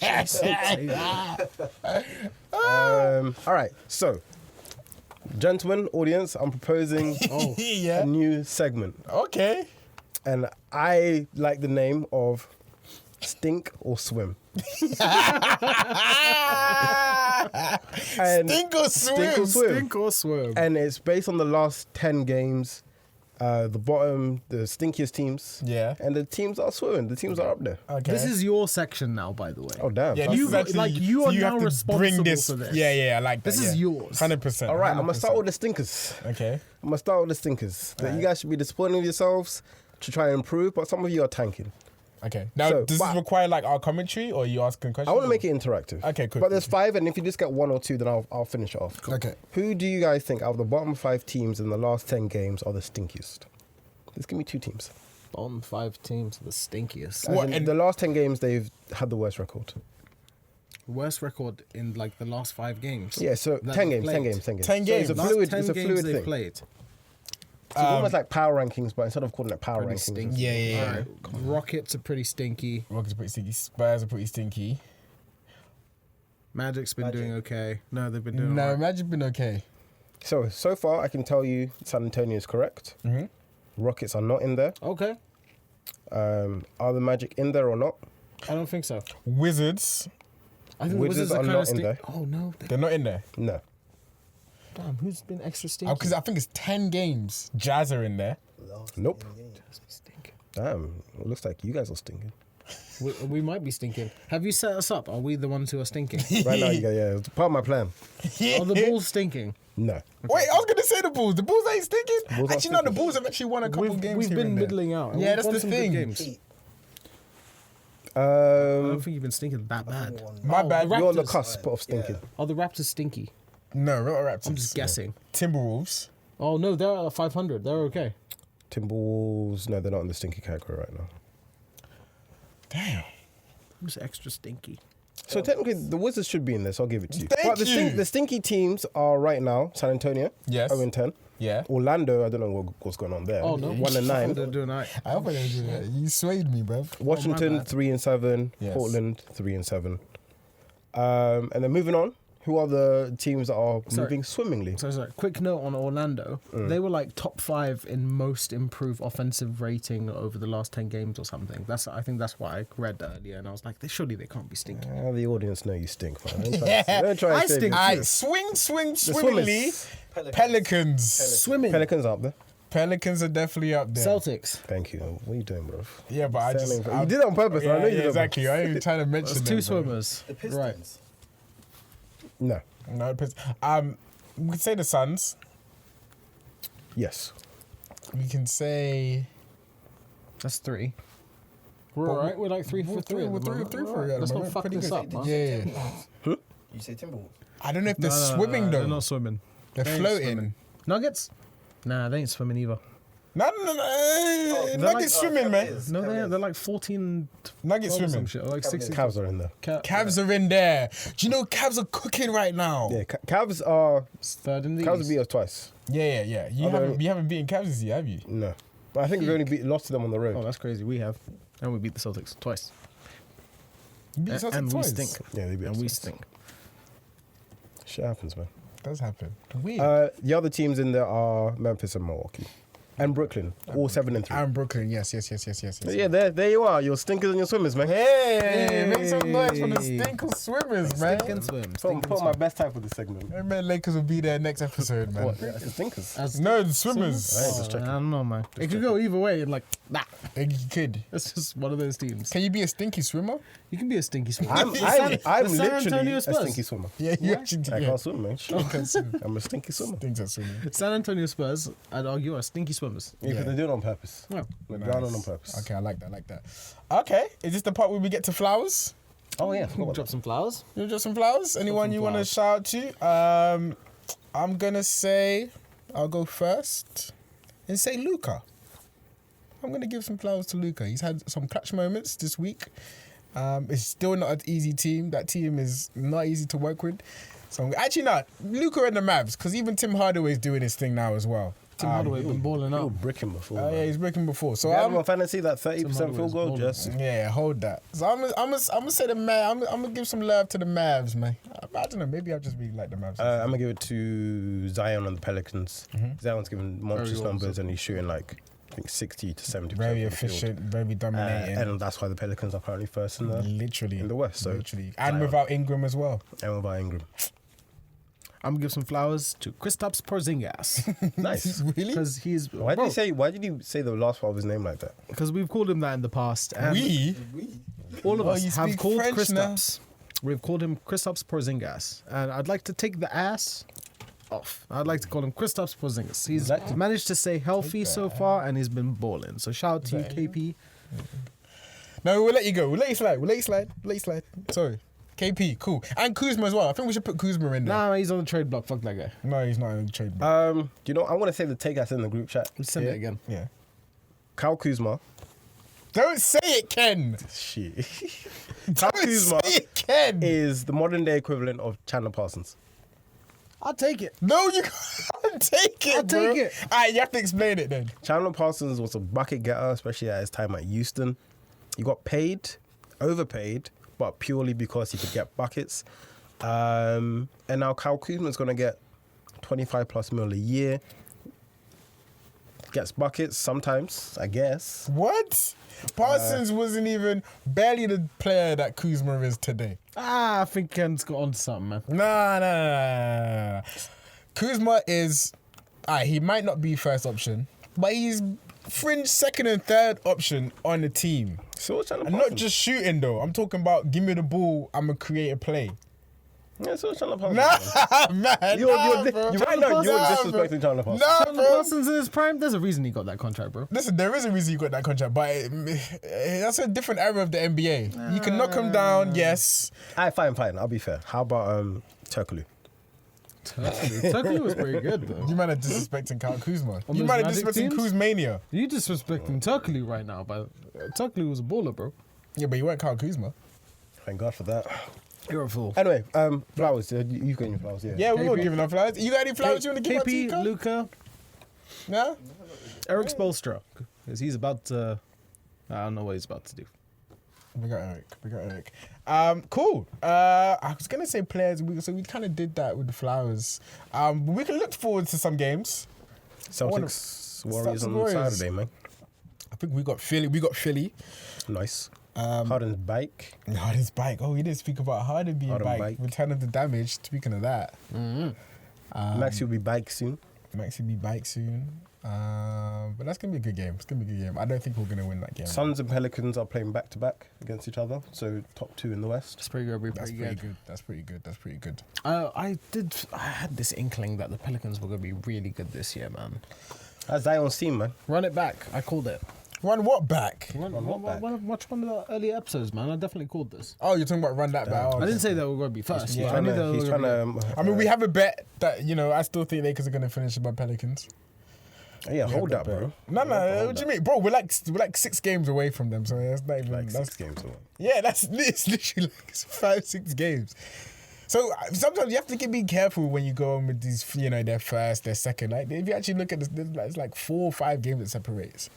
[SPEAKER 1] right now. All right, so, gentlemen, audience, I'm proposing
[SPEAKER 2] Yeah.
[SPEAKER 1] a new segment.
[SPEAKER 2] Okay.
[SPEAKER 1] And I like the name of Stink or Swim. And
[SPEAKER 2] Stink or swim.
[SPEAKER 1] Stink or swim.
[SPEAKER 3] Stink or swim.
[SPEAKER 1] And it's based on the last 10 games. The stinkiest teams.
[SPEAKER 2] Yeah.
[SPEAKER 1] And the teams are swimming. The teams are up there.
[SPEAKER 2] Okay.
[SPEAKER 3] This is your section now, by the way.
[SPEAKER 1] Oh, damn.
[SPEAKER 2] Yeah,
[SPEAKER 1] That's-
[SPEAKER 2] this is actually,
[SPEAKER 3] like, you
[SPEAKER 2] so
[SPEAKER 3] are
[SPEAKER 2] you
[SPEAKER 3] now
[SPEAKER 2] have to
[SPEAKER 3] responsible
[SPEAKER 2] bring this,
[SPEAKER 3] for this.
[SPEAKER 2] Yeah, I like that.
[SPEAKER 3] This is yours.
[SPEAKER 2] 100%.
[SPEAKER 1] All right, I'm going to
[SPEAKER 2] 100%.
[SPEAKER 1] start with the stinkers.
[SPEAKER 2] Okay.
[SPEAKER 1] I'm going to start with the stinkers. That you guys should be disappointed with yourselves to try and improve, but some of you are tanking.
[SPEAKER 2] Okay. Now,
[SPEAKER 1] So,
[SPEAKER 2] does
[SPEAKER 1] but-
[SPEAKER 2] this require like our commentary or are you asking questions?
[SPEAKER 1] I want to make it interactive.
[SPEAKER 2] Okay, cool.
[SPEAKER 1] But there's 5, and if you just get 1 or 2, then I'll finish it off.
[SPEAKER 2] Okay.
[SPEAKER 1] Who do you guys think out of the bottom 5 teams in the last 10 games are the stinkiest? Just give me 2 teams.
[SPEAKER 3] Bottom 5 teams, the stinkiest.
[SPEAKER 2] What,
[SPEAKER 1] In
[SPEAKER 2] and-
[SPEAKER 1] the last 10 games, they've had the worst record.
[SPEAKER 3] Worst record in like the last 5 games.
[SPEAKER 1] Yeah, so
[SPEAKER 3] that
[SPEAKER 1] 10
[SPEAKER 3] they've
[SPEAKER 1] games, 10
[SPEAKER 3] played.
[SPEAKER 1] games, 10 games.
[SPEAKER 2] 10
[SPEAKER 1] So it's a
[SPEAKER 2] games.
[SPEAKER 3] Last
[SPEAKER 1] fluid,
[SPEAKER 3] 10
[SPEAKER 1] it's a
[SPEAKER 3] games
[SPEAKER 1] fluid
[SPEAKER 3] they've
[SPEAKER 1] thing.
[SPEAKER 3] played.
[SPEAKER 1] So it's almost like power rankings, but instead of calling it power
[SPEAKER 3] Pretty
[SPEAKER 1] rankings,
[SPEAKER 3] stinky.
[SPEAKER 2] Yeah.
[SPEAKER 3] Alright. Rockets are pretty stinky.
[SPEAKER 2] Rockets are pretty stinky. Spurs are pretty stinky.
[SPEAKER 3] Magic's been doing okay. No, they've been doing
[SPEAKER 2] No,
[SPEAKER 3] alright.
[SPEAKER 2] Magic been okay.
[SPEAKER 1] So far, I can tell you San Antonio is correct.
[SPEAKER 2] Mm-hmm.
[SPEAKER 1] Rockets are not in there.
[SPEAKER 3] Okay.
[SPEAKER 1] Are the Magic in there or not?
[SPEAKER 3] I don't think so.
[SPEAKER 2] Wizards,
[SPEAKER 3] I think
[SPEAKER 1] Wizards
[SPEAKER 3] Wizards
[SPEAKER 1] are
[SPEAKER 3] kinda
[SPEAKER 1] not in there.
[SPEAKER 3] Oh no.
[SPEAKER 2] they're not in there.
[SPEAKER 1] No.
[SPEAKER 3] Damn, who's been extra stinky?
[SPEAKER 2] Because I think it's 10 games. Jazz are in there.
[SPEAKER 5] Last
[SPEAKER 1] Nope.
[SPEAKER 5] 10 games.
[SPEAKER 3] Stinking.
[SPEAKER 1] Damn, it looks like you guys are stinking.
[SPEAKER 3] We might be stinking. Have you set us up? Are we the ones who are stinking?
[SPEAKER 1] Right now, yeah, it's part of my plan.
[SPEAKER 3] Are the Bulls stinking?
[SPEAKER 1] No.
[SPEAKER 2] Wait, I was going to say the Bulls. The Bulls ain't stinking.
[SPEAKER 1] Bulls are
[SPEAKER 2] Actually, no, the
[SPEAKER 1] stinking.
[SPEAKER 2] Bulls have actually won a couple games.
[SPEAKER 3] We've
[SPEAKER 2] here
[SPEAKER 3] been
[SPEAKER 2] and there.
[SPEAKER 3] middling out. and
[SPEAKER 2] Yeah,
[SPEAKER 3] we've
[SPEAKER 2] that's
[SPEAKER 3] won
[SPEAKER 2] the
[SPEAKER 3] some good
[SPEAKER 2] thing.
[SPEAKER 3] games.
[SPEAKER 5] Heat.
[SPEAKER 3] I don't think you've been stinking that bad.
[SPEAKER 2] My bad.
[SPEAKER 3] the
[SPEAKER 1] You're on the
[SPEAKER 3] Raptors.
[SPEAKER 1] cusp of stinking.
[SPEAKER 3] Are the Raptors stinky?
[SPEAKER 2] No, not Raptors.
[SPEAKER 3] I'm just guessing.
[SPEAKER 2] Timberwolves.
[SPEAKER 3] Oh no, they're at 500. They're okay.
[SPEAKER 1] Timberwolves, no, they're not in the stinky category right now.
[SPEAKER 2] Damn.
[SPEAKER 3] Who's extra stinky?
[SPEAKER 1] So technically, the Wizards should be in this. I'll give it to you.
[SPEAKER 2] Thank
[SPEAKER 1] but
[SPEAKER 2] you.
[SPEAKER 1] the stinky teams are right now San Antonio,
[SPEAKER 2] Yes.
[SPEAKER 1] 0-10.
[SPEAKER 2] Yeah.
[SPEAKER 1] Orlando, I don't know what's going on there.
[SPEAKER 3] Oh no,
[SPEAKER 1] 1-9.
[SPEAKER 3] They're doing alright.
[SPEAKER 2] I hope I didn't do that. You swayed me, bruv.
[SPEAKER 1] Washington
[SPEAKER 3] bad.
[SPEAKER 1] 3-7.
[SPEAKER 2] Yes.
[SPEAKER 1] Portland 3-7. And then moving on, Who are the teams that are
[SPEAKER 3] Sorry.
[SPEAKER 1] moving swimmingly?
[SPEAKER 3] So sorry, quick note on Orlando. They were like top 5 in most improved offensive rating over the last 10 games or something. I think that's what I read earlier, and I was like, surely they can't be stinky.
[SPEAKER 1] The audience know you stink, man.
[SPEAKER 2] Yeah.
[SPEAKER 1] Don't try
[SPEAKER 3] I
[SPEAKER 1] and say
[SPEAKER 3] stink.
[SPEAKER 1] this.
[SPEAKER 2] Alright, swimmingly.
[SPEAKER 1] swimmers.
[SPEAKER 2] Pelicans.
[SPEAKER 3] Swimming.
[SPEAKER 1] Pelicans up there.
[SPEAKER 2] Pelicans are definitely up there.
[SPEAKER 3] Celtics.
[SPEAKER 1] Thank you. What are you doing, bro?
[SPEAKER 2] Yeah, but I just...
[SPEAKER 1] You did it on purpose.
[SPEAKER 2] Yeah,
[SPEAKER 1] I know you did it on
[SPEAKER 2] exactly. I ain't even trying to mention
[SPEAKER 3] There's
[SPEAKER 2] them,
[SPEAKER 3] 2
[SPEAKER 2] bro.
[SPEAKER 3] swimmers.
[SPEAKER 5] The Pistons.
[SPEAKER 3] Right.
[SPEAKER 1] No.
[SPEAKER 2] No, we could say the Suns.
[SPEAKER 1] Yes.
[SPEAKER 2] We can say...
[SPEAKER 3] That's 3. We're
[SPEAKER 2] But
[SPEAKER 3] alright. We're like 3 for 3.
[SPEAKER 2] We're 3 for 3 for it.
[SPEAKER 3] Let's not fuck
[SPEAKER 2] Pretty
[SPEAKER 3] this
[SPEAKER 2] good.
[SPEAKER 3] up, man.
[SPEAKER 2] Yeah.
[SPEAKER 5] You say Timberwolves.
[SPEAKER 2] I don't know if they're swimming, though.
[SPEAKER 3] They're not swimming.
[SPEAKER 2] They're
[SPEAKER 3] They ain't
[SPEAKER 2] floating.
[SPEAKER 3] swimming. Nuggets? Nah, they ain't swimming either.
[SPEAKER 2] No. Nuggets swimming, man.
[SPEAKER 5] Cavaliers.
[SPEAKER 3] No,
[SPEAKER 5] Cavaliers.
[SPEAKER 3] they're like 14.
[SPEAKER 2] Nuggets
[SPEAKER 3] 12 or some
[SPEAKER 2] swimming.
[SPEAKER 3] shit. Like 16.
[SPEAKER 1] Cavs are in there.
[SPEAKER 2] Cavs are in there. Do you know Cavs are cooking right now?
[SPEAKER 1] Yeah, Cavs are.
[SPEAKER 3] It's third in the
[SPEAKER 1] Cavs
[SPEAKER 3] East.
[SPEAKER 1] beat us twice.
[SPEAKER 2] Yeah. You haven't beaten Cavs this year, have you?
[SPEAKER 1] No. But I think we've only lost to them on the road.
[SPEAKER 3] Oh, that's crazy. We have. And we beat the Celtics twice.
[SPEAKER 2] You beat Celtics
[SPEAKER 3] And we
[SPEAKER 2] twice.
[SPEAKER 3] stink.
[SPEAKER 1] Yeah, they beat
[SPEAKER 3] And
[SPEAKER 1] us
[SPEAKER 3] we
[SPEAKER 1] twice.
[SPEAKER 3] stink.
[SPEAKER 1] Shit happens, man.
[SPEAKER 2] Does happen. Weird.
[SPEAKER 1] The other teams in there are Memphis and Milwaukee. And Brooklyn. All 7 and 3.
[SPEAKER 2] And Brooklyn, yes.
[SPEAKER 1] Yeah, there you are. Your stinkers and your swimmers, man.
[SPEAKER 2] Hey, make some noise for the Stinkle swimmers, man.
[SPEAKER 3] Stink and swim.
[SPEAKER 1] Put
[SPEAKER 3] Stink and
[SPEAKER 1] on my
[SPEAKER 3] swim.
[SPEAKER 1] best time for this segment.
[SPEAKER 2] I mean, Lakers will be there next episode, man.
[SPEAKER 1] What? The stinkers.
[SPEAKER 3] As
[SPEAKER 2] No, the swimmers.
[SPEAKER 1] Hey, just
[SPEAKER 3] I
[SPEAKER 1] checking.
[SPEAKER 3] don't know, man. It could go either way. Like, nah.
[SPEAKER 2] You could.
[SPEAKER 3] It's just one of those teams.
[SPEAKER 2] Can you be a stinky swimmer?
[SPEAKER 3] You can be a stinky swimmer.
[SPEAKER 1] I'm
[SPEAKER 3] The San
[SPEAKER 1] literally
[SPEAKER 3] Antonio
[SPEAKER 1] a
[SPEAKER 3] Spurs.
[SPEAKER 1] stinky swimmer.
[SPEAKER 2] Yeah, you actually do.
[SPEAKER 1] I
[SPEAKER 2] Yeah.
[SPEAKER 1] can't swim, man.
[SPEAKER 2] You can swim.
[SPEAKER 1] I'm a stinky swimmer.
[SPEAKER 2] Stinks at swimming.
[SPEAKER 3] San Antonio Spurs, I'd argue, are stinky swimmers.
[SPEAKER 1] Yeah, because they do it on purpose.
[SPEAKER 3] Yeah.
[SPEAKER 1] They're down on purpose.
[SPEAKER 2] Okay, I like that. Okay, is this the part where we get to flowers?
[SPEAKER 1] Oh, yeah.
[SPEAKER 3] Drop some flowers.
[SPEAKER 2] You drop some flowers? Anyone
[SPEAKER 3] some
[SPEAKER 2] you want to
[SPEAKER 3] flowers.
[SPEAKER 2] shout out to? I'm gonna say, I'll go first and say Luca. I'm gonna give some flowers to Luca. He's had some clutch moments this week. It's still not an easy team. That team is not easy to work with. So actually not Luca and the Mavs, because even Tim Hardaway is doing his thing now as well.
[SPEAKER 3] Tim Hardaway been balling
[SPEAKER 1] You were
[SPEAKER 3] out.
[SPEAKER 1] bricking before.
[SPEAKER 2] Oh yeah,
[SPEAKER 1] man.
[SPEAKER 2] he's breaking before. So
[SPEAKER 1] You had
[SPEAKER 2] I'm,
[SPEAKER 1] him on fantasy, that 30% field
[SPEAKER 3] Hardaway's
[SPEAKER 1] goal,
[SPEAKER 3] balling.
[SPEAKER 1] just.
[SPEAKER 2] yeah, hold that. So I'm gonna say the Mavs. I'm gonna give some love to the Mavs, man. I don't know. Maybe I'll just be like the Mavs.
[SPEAKER 1] I'm going to give it to Zion and the Pelicans. Zion's giving monstrous
[SPEAKER 3] Very
[SPEAKER 1] numbers
[SPEAKER 3] awesome.
[SPEAKER 1] and he's shooting like, I think, 60 to 70%.
[SPEAKER 2] Very
[SPEAKER 1] from the field.
[SPEAKER 2] efficient, very dominating.
[SPEAKER 1] And that's why the Pelicans are currently first in
[SPEAKER 2] Literally
[SPEAKER 1] in the West. So
[SPEAKER 2] literally, and
[SPEAKER 1] Zion.
[SPEAKER 2] without Ingram as well.
[SPEAKER 1] And without Ingram.
[SPEAKER 3] I'm gonna give some flowers to Kristaps Porzingis
[SPEAKER 1] Nice.
[SPEAKER 2] Really?
[SPEAKER 3] because he's
[SPEAKER 1] Why did you say the last part of his name like that?
[SPEAKER 3] because we've called him that in the past. And
[SPEAKER 2] We
[SPEAKER 3] all of
[SPEAKER 2] Oh,
[SPEAKER 3] us
[SPEAKER 2] you
[SPEAKER 3] have
[SPEAKER 2] speak
[SPEAKER 3] called
[SPEAKER 2] French now.
[SPEAKER 3] Kristaps. We've called him Kristaps Porzingis, and I'd like to take the ass off. I'd like to call him Kristaps Porzingis. He's managed to stay healthy so far, and he's been balling. So shout out to you, KP.
[SPEAKER 2] no, we'll let you go. We'll let you slide. Sorry, KP, cool, and Kuzma as well. I think we should put Kuzma in there.
[SPEAKER 3] Nah, he's on the trade block. Fuck that guy.
[SPEAKER 2] No, he's not in the trade. block.
[SPEAKER 1] Do you know, I'm going to say the take us in the group chat.
[SPEAKER 3] Let's send it again.
[SPEAKER 2] Yeah.
[SPEAKER 1] Kyle Kuzma.
[SPEAKER 2] Don't say it, Ken.
[SPEAKER 1] Shit. Kyle
[SPEAKER 2] Don't
[SPEAKER 1] Kuzma
[SPEAKER 2] say it, Ken.
[SPEAKER 1] is the modern day equivalent of Chandler Parsons.
[SPEAKER 3] I'll take it.
[SPEAKER 2] No, you can't take it.
[SPEAKER 3] I'll
[SPEAKER 2] bro.
[SPEAKER 3] take it.
[SPEAKER 2] Alright, you have to explain it then.
[SPEAKER 1] Chandler Parsons was a bucket getter, especially at his time at Houston. He got paid, overpaid, but purely because he could get buckets. And now Kyle Kuzma's going to get 25 plus mil a year. Gets buckets sometimes, I guess.
[SPEAKER 2] What? Parsons wasn't even barely the player that Kuzma is today.
[SPEAKER 3] I think Ken's got on to something, man.
[SPEAKER 2] Nah. Kuzma is, he might not be first option, but he's fringe second and third option on the team.
[SPEAKER 1] So what's Chandler
[SPEAKER 2] And
[SPEAKER 1] Parsons?
[SPEAKER 2] not just shooting though. I'm talking about give me the ball, I'm gonna create a play.
[SPEAKER 1] Yeah, so what's Chandler Parsons?
[SPEAKER 2] Nah, man.
[SPEAKER 1] You're
[SPEAKER 2] bro.
[SPEAKER 1] right now, you're
[SPEAKER 2] Nah,
[SPEAKER 1] disrespecting Chandler Parsons.
[SPEAKER 2] Nah,
[SPEAKER 3] Chandler
[SPEAKER 2] bro.
[SPEAKER 3] Parsons in his prime. There's a reason he got that contract, bro.
[SPEAKER 2] Listen, there is a reason you got that contract, but that's a different era of the NBA. You can knock him down, yes.
[SPEAKER 1] Alright, fine. I'll be fair. How about Turkoglu?
[SPEAKER 3] Turkoglu was pretty good, though.
[SPEAKER 2] You might have disrespecting Kyle Kuzma.
[SPEAKER 3] On
[SPEAKER 2] You
[SPEAKER 3] those
[SPEAKER 2] might have
[SPEAKER 3] Magic
[SPEAKER 2] disrespecting
[SPEAKER 3] teams?
[SPEAKER 2] Kuzmania.
[SPEAKER 3] You disrespecting Turkoglu right now, but Turkoglu was a baller, bro.
[SPEAKER 2] Yeah, but you weren't Kyle Kuzma.
[SPEAKER 1] Thank God for that.
[SPEAKER 3] You're a fool.
[SPEAKER 1] Anyway, flowers. You got your flowers, yeah.
[SPEAKER 2] Yeah, we're all
[SPEAKER 3] KP.
[SPEAKER 2] giving up flowers. You got any flowers you want to give out to
[SPEAKER 3] KP,
[SPEAKER 2] Ika?
[SPEAKER 3] Luca,
[SPEAKER 2] Yeah?
[SPEAKER 3] Eric Spoelstra, because he's about to. I don't know what he's about to do.
[SPEAKER 2] We got Eric. Cool. I was gonna say players. So we kind of did that with the Flowers. But we can look forward to some games.
[SPEAKER 1] Celtics Warriors on
[SPEAKER 2] Warriors.
[SPEAKER 1] Saturday, man.
[SPEAKER 2] I think we got Philly.
[SPEAKER 1] Nice. Harden's bike.
[SPEAKER 2] Harden's bike. Oh, we didn't speak about Harden being
[SPEAKER 1] Harden
[SPEAKER 2] bike.
[SPEAKER 1] bike.
[SPEAKER 2] Return of the damage. Speaking of that,
[SPEAKER 1] Max will be bike soon.
[SPEAKER 2] Max will be bike soon. But that's gonna be a good game. It's gonna be a good game. I don't think we're gonna win that game.
[SPEAKER 1] Suns and Pelicans are playing back to back against each other. So top 2 in the West.
[SPEAKER 3] It's pretty good.
[SPEAKER 2] That's pretty good. That's pretty good. That's pretty good.
[SPEAKER 3] I had this inkling that the Pelicans were going to be really good this year, man.
[SPEAKER 1] That's Zion's team, man.
[SPEAKER 3] Run it back. I called it.
[SPEAKER 2] Run what back?
[SPEAKER 3] Watch one of the early episodes, man. I definitely called this.
[SPEAKER 2] Oh, you're talking about run that back. Oh,
[SPEAKER 3] I didn't say they were going to be first.
[SPEAKER 2] Yeah,
[SPEAKER 3] but I knew they were
[SPEAKER 1] He's
[SPEAKER 3] gonna
[SPEAKER 1] trying
[SPEAKER 3] be-
[SPEAKER 1] to.
[SPEAKER 2] I mean, we have a bet that, I still think Lakers are going to finish above Pelicans.
[SPEAKER 1] Yeah, hold that, bro.
[SPEAKER 2] No, what do you mean? Bro, we're like 6 games away from them, so that's not even...
[SPEAKER 1] Like
[SPEAKER 2] that's,
[SPEAKER 1] 6 games away.
[SPEAKER 2] Yeah, it's literally like 5-6 games. So sometimes you have to be careful when you go on with these, their first, their second. Like, if you actually look at this, it's like 4 or 5 games that separates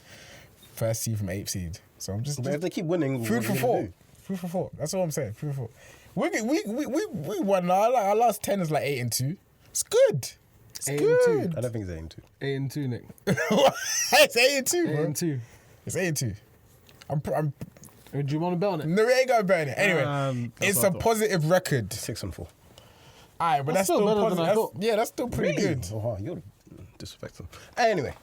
[SPEAKER 2] first seed from 8th seed. So I'm just
[SPEAKER 1] But if they keep winning,
[SPEAKER 2] food
[SPEAKER 1] what
[SPEAKER 2] for
[SPEAKER 1] are you
[SPEAKER 2] 4.
[SPEAKER 1] gonna do?
[SPEAKER 2] Food for 4. That's all I'm saying. Food for 4. We won. Our last 10 is like 8-2. It's good. It's
[SPEAKER 3] 8-2.
[SPEAKER 2] good.
[SPEAKER 1] I don't think it's aim to.
[SPEAKER 3] 8-2, Nick.
[SPEAKER 2] It's 8-2, bro.
[SPEAKER 3] 8-2.
[SPEAKER 2] It's 8-2. I'm
[SPEAKER 3] Do you want to bet on it?
[SPEAKER 2] no, we ain't gonna burn it. Anyway,
[SPEAKER 3] That's
[SPEAKER 2] it's
[SPEAKER 3] what I
[SPEAKER 2] a
[SPEAKER 3] thought.
[SPEAKER 2] positive record.
[SPEAKER 1] 6-4.
[SPEAKER 2] Alright, but that's
[SPEAKER 3] still
[SPEAKER 2] still
[SPEAKER 3] better than
[SPEAKER 2] positive.
[SPEAKER 3] I
[SPEAKER 2] That's-
[SPEAKER 3] thought.
[SPEAKER 2] Yeah, that's still pretty good.
[SPEAKER 1] Oh, wow, you're disrespectful. Anyway,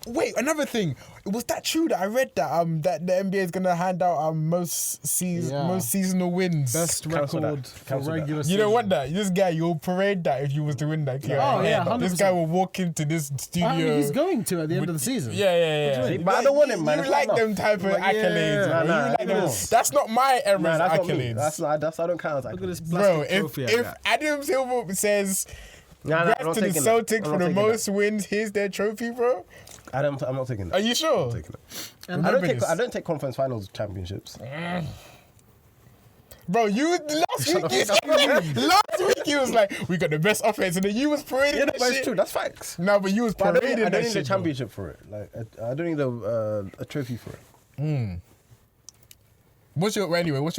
[SPEAKER 2] Wait, another thing. Was that true that I read that that the NBA is gonna hand out most seasonal wins?
[SPEAKER 3] Best
[SPEAKER 1] Cancel that.
[SPEAKER 3] record for
[SPEAKER 1] Cancel that.
[SPEAKER 3] regular
[SPEAKER 2] You
[SPEAKER 3] season.
[SPEAKER 2] don't want that. This guy, you'll parade that if you was to win that.
[SPEAKER 3] Oh, yeah, 100%.
[SPEAKER 2] This guy will walk into this studio.
[SPEAKER 3] I mean, he's going to at the end of the season.
[SPEAKER 2] Yeah.
[SPEAKER 1] See, but I don't want it, man.
[SPEAKER 2] You
[SPEAKER 1] It's
[SPEAKER 2] like
[SPEAKER 1] not
[SPEAKER 2] them
[SPEAKER 1] enough.
[SPEAKER 2] type of
[SPEAKER 3] Like, yeah.
[SPEAKER 2] accolades, bro.
[SPEAKER 1] Nah,
[SPEAKER 2] You like them.
[SPEAKER 1] no.
[SPEAKER 2] That's not my era's
[SPEAKER 1] Nah, that's not me.
[SPEAKER 2] accolades.
[SPEAKER 1] That's I don't count as
[SPEAKER 3] Look at this
[SPEAKER 1] accolades.
[SPEAKER 2] Bro,
[SPEAKER 3] plastic trophy I
[SPEAKER 2] if
[SPEAKER 3] got.
[SPEAKER 2] Adam Silver says
[SPEAKER 1] Nah, I'm
[SPEAKER 2] congrats
[SPEAKER 1] not
[SPEAKER 2] to the
[SPEAKER 1] taking that.
[SPEAKER 2] Celtics
[SPEAKER 1] I'm
[SPEAKER 2] for
[SPEAKER 1] not
[SPEAKER 2] the
[SPEAKER 1] taking
[SPEAKER 2] most wins, here's their trophy, bro.
[SPEAKER 1] I'm not taking that.
[SPEAKER 2] Are you sure?
[SPEAKER 1] I'm taking it.
[SPEAKER 2] Remember this.
[SPEAKER 1] I don't take conference finals championships.
[SPEAKER 2] Bro, last week you was like, we got the best offense, and then you was parading
[SPEAKER 1] Yeah,
[SPEAKER 2] that
[SPEAKER 1] but it's
[SPEAKER 2] shit.
[SPEAKER 1] true. That's facts.
[SPEAKER 2] No, but you was
[SPEAKER 1] But I
[SPEAKER 2] parading
[SPEAKER 1] don't
[SPEAKER 2] that
[SPEAKER 1] need a
[SPEAKER 2] shit. bro.
[SPEAKER 1] championship for it. Like I don't need a trophy for it.
[SPEAKER 2] What's your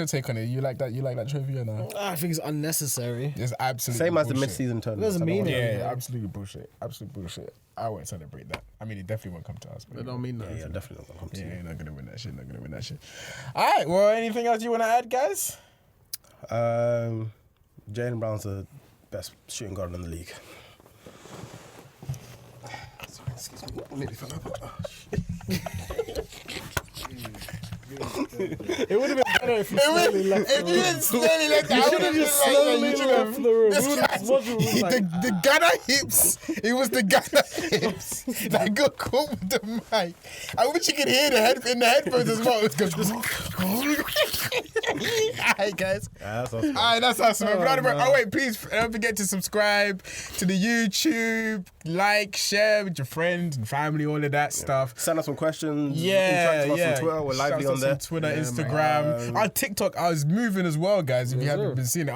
[SPEAKER 2] take on it? You like that trophy or no?
[SPEAKER 3] I think it's unnecessary.
[SPEAKER 2] It's absolutely
[SPEAKER 1] Same as the
[SPEAKER 2] bullshit.
[SPEAKER 1] mid-season tournament.
[SPEAKER 3] Doesn't mean it.
[SPEAKER 2] Yeah, absolutely bullshit. Absolute bullshit. I won't celebrate that. I mean, it definitely won't come to us. But
[SPEAKER 3] It don't mean that.
[SPEAKER 1] Yeah, definitely not gonna come to
[SPEAKER 2] yeah,
[SPEAKER 1] you.
[SPEAKER 2] you're not gonna win that shit. Not gonna win that shit. All right. Well, anything else you want to add, guys?
[SPEAKER 1] Jaylen Brown's the best shooting guard in the league. Sorry, excuse me. Nearly fell over.
[SPEAKER 3] It would have been better if you slowly left
[SPEAKER 2] If you didn't slowly let that,
[SPEAKER 3] You should have just slowly left the room.
[SPEAKER 2] This
[SPEAKER 3] We
[SPEAKER 2] guy-
[SPEAKER 3] would've watched it,
[SPEAKER 2] the Ghana hips. It was the Ghana hips that got caught with the mic. I wish you could hear in the headphones as well. It goes. Alright, guys.
[SPEAKER 1] That's awesome.
[SPEAKER 2] Alright, that's awesome. Oh wait, please don't forget to subscribe to the YouTube, like, share with your friends and family, all of that stuff.
[SPEAKER 1] Send us some questions.
[SPEAKER 2] Yeah,
[SPEAKER 1] Interact with us
[SPEAKER 2] yeah.
[SPEAKER 1] on Twitter. We're
[SPEAKER 2] Shout
[SPEAKER 1] lively
[SPEAKER 2] us
[SPEAKER 1] on there.
[SPEAKER 2] Twitter, Instagram. Our TikTok, I was moving as well, guys. If you haven't been seeing it,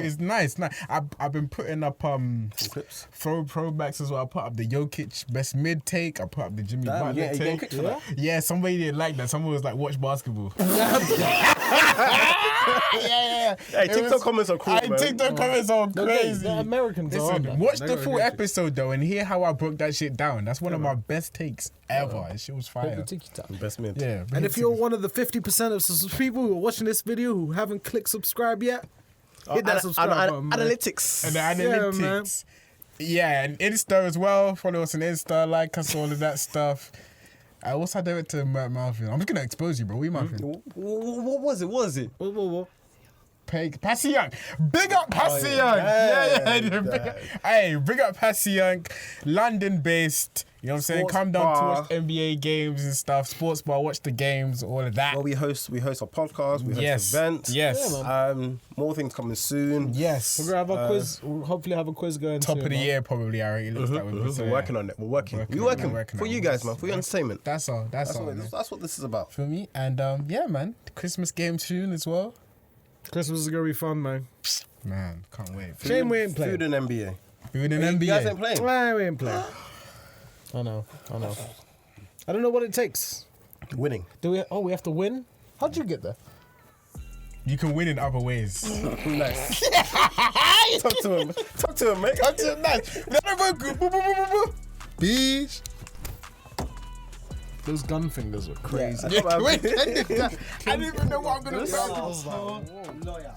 [SPEAKER 2] it's nice. I've been putting up
[SPEAKER 1] clips.
[SPEAKER 2] throwbacks as well. I put up the Jokic best mid take. I put up the Jimmy
[SPEAKER 1] Damn,
[SPEAKER 2] Butler
[SPEAKER 1] you getting
[SPEAKER 2] take.
[SPEAKER 1] kicked for that?
[SPEAKER 2] Yeah, somebody didn't like that. Someone was like, "Watch basketball." yeah.
[SPEAKER 1] Hey, TikTok comments are cool, man.
[SPEAKER 2] TikTok comments are crazy.
[SPEAKER 3] The Americans are on
[SPEAKER 2] Listen,
[SPEAKER 3] that.
[SPEAKER 2] watch
[SPEAKER 3] They're
[SPEAKER 2] the
[SPEAKER 3] gonna
[SPEAKER 2] full
[SPEAKER 3] get you.
[SPEAKER 2] episode though and hear how I broke that shit down. That's one of my best takes ever. That shit was fire.
[SPEAKER 1] Best mid.
[SPEAKER 2] Yeah.
[SPEAKER 3] And if you're one of the 50% of people who are watching this video who haven't clicked subscribe yet, hit that subscribe button, man.
[SPEAKER 1] Analytics.
[SPEAKER 2] and the
[SPEAKER 3] Yeah,
[SPEAKER 2] analytics. Yeah, and Insta as well. Follow us on Insta, like us, all of that stuff. What's our director, Malvin? I'm just gonna expose you, bro. We Malvin.
[SPEAKER 1] What was it? What was it?
[SPEAKER 3] Whoa.
[SPEAKER 2] Passy Young. Big up Passy Young.
[SPEAKER 1] yeah.
[SPEAKER 2] Hey, big up Passy Young. London based. You know what I'm saying?
[SPEAKER 1] Sports
[SPEAKER 2] Come down
[SPEAKER 1] bar.
[SPEAKER 2] to watch NBA games and stuff. Sports bar, watch the games, all of that.
[SPEAKER 1] Well, we host a podcast. We host
[SPEAKER 2] Yes.
[SPEAKER 1] events.
[SPEAKER 2] Yes.
[SPEAKER 3] Yeah, man.
[SPEAKER 1] More things coming soon.
[SPEAKER 2] Yes.
[SPEAKER 3] We're gonna have a quiz. We'll hopefully have a quiz going
[SPEAKER 2] Top
[SPEAKER 3] soon,
[SPEAKER 2] of the
[SPEAKER 3] man.
[SPEAKER 2] year, probably. I already looked at it. So,
[SPEAKER 1] We're
[SPEAKER 2] yeah.
[SPEAKER 1] working on it. We're working.
[SPEAKER 2] Working
[SPEAKER 1] We're
[SPEAKER 2] on it,
[SPEAKER 1] working
[SPEAKER 2] working
[SPEAKER 1] for
[SPEAKER 2] on
[SPEAKER 1] you
[SPEAKER 2] it.
[SPEAKER 1] guys, man. For your entertainment.
[SPEAKER 2] That's all. That's all. man.
[SPEAKER 1] That's what this is about.
[SPEAKER 2] For me. And yeah, man. Christmas game soon as well.
[SPEAKER 3] Christmas is gonna be fun, man.
[SPEAKER 2] Man, can't wait.
[SPEAKER 3] Shame we ain't playing.
[SPEAKER 1] Food and NBA.
[SPEAKER 2] We're in an
[SPEAKER 1] You guys ain't
[SPEAKER 2] NBA.
[SPEAKER 1] playing.
[SPEAKER 3] Why we ain't playing? I know. I don't know what it takes.
[SPEAKER 1] Winning.
[SPEAKER 3] Do we? Oh, we have to win. How'd you get there?
[SPEAKER 2] You can win in other ways.
[SPEAKER 1] Nice. Talk to him. Talk to him, mate.
[SPEAKER 2] Talk to him nice. Bitch.
[SPEAKER 3] Those gun fingers were crazy.
[SPEAKER 1] Yeah,
[SPEAKER 2] I didn't even know what I'm gonna say.
[SPEAKER 5] Lawyer.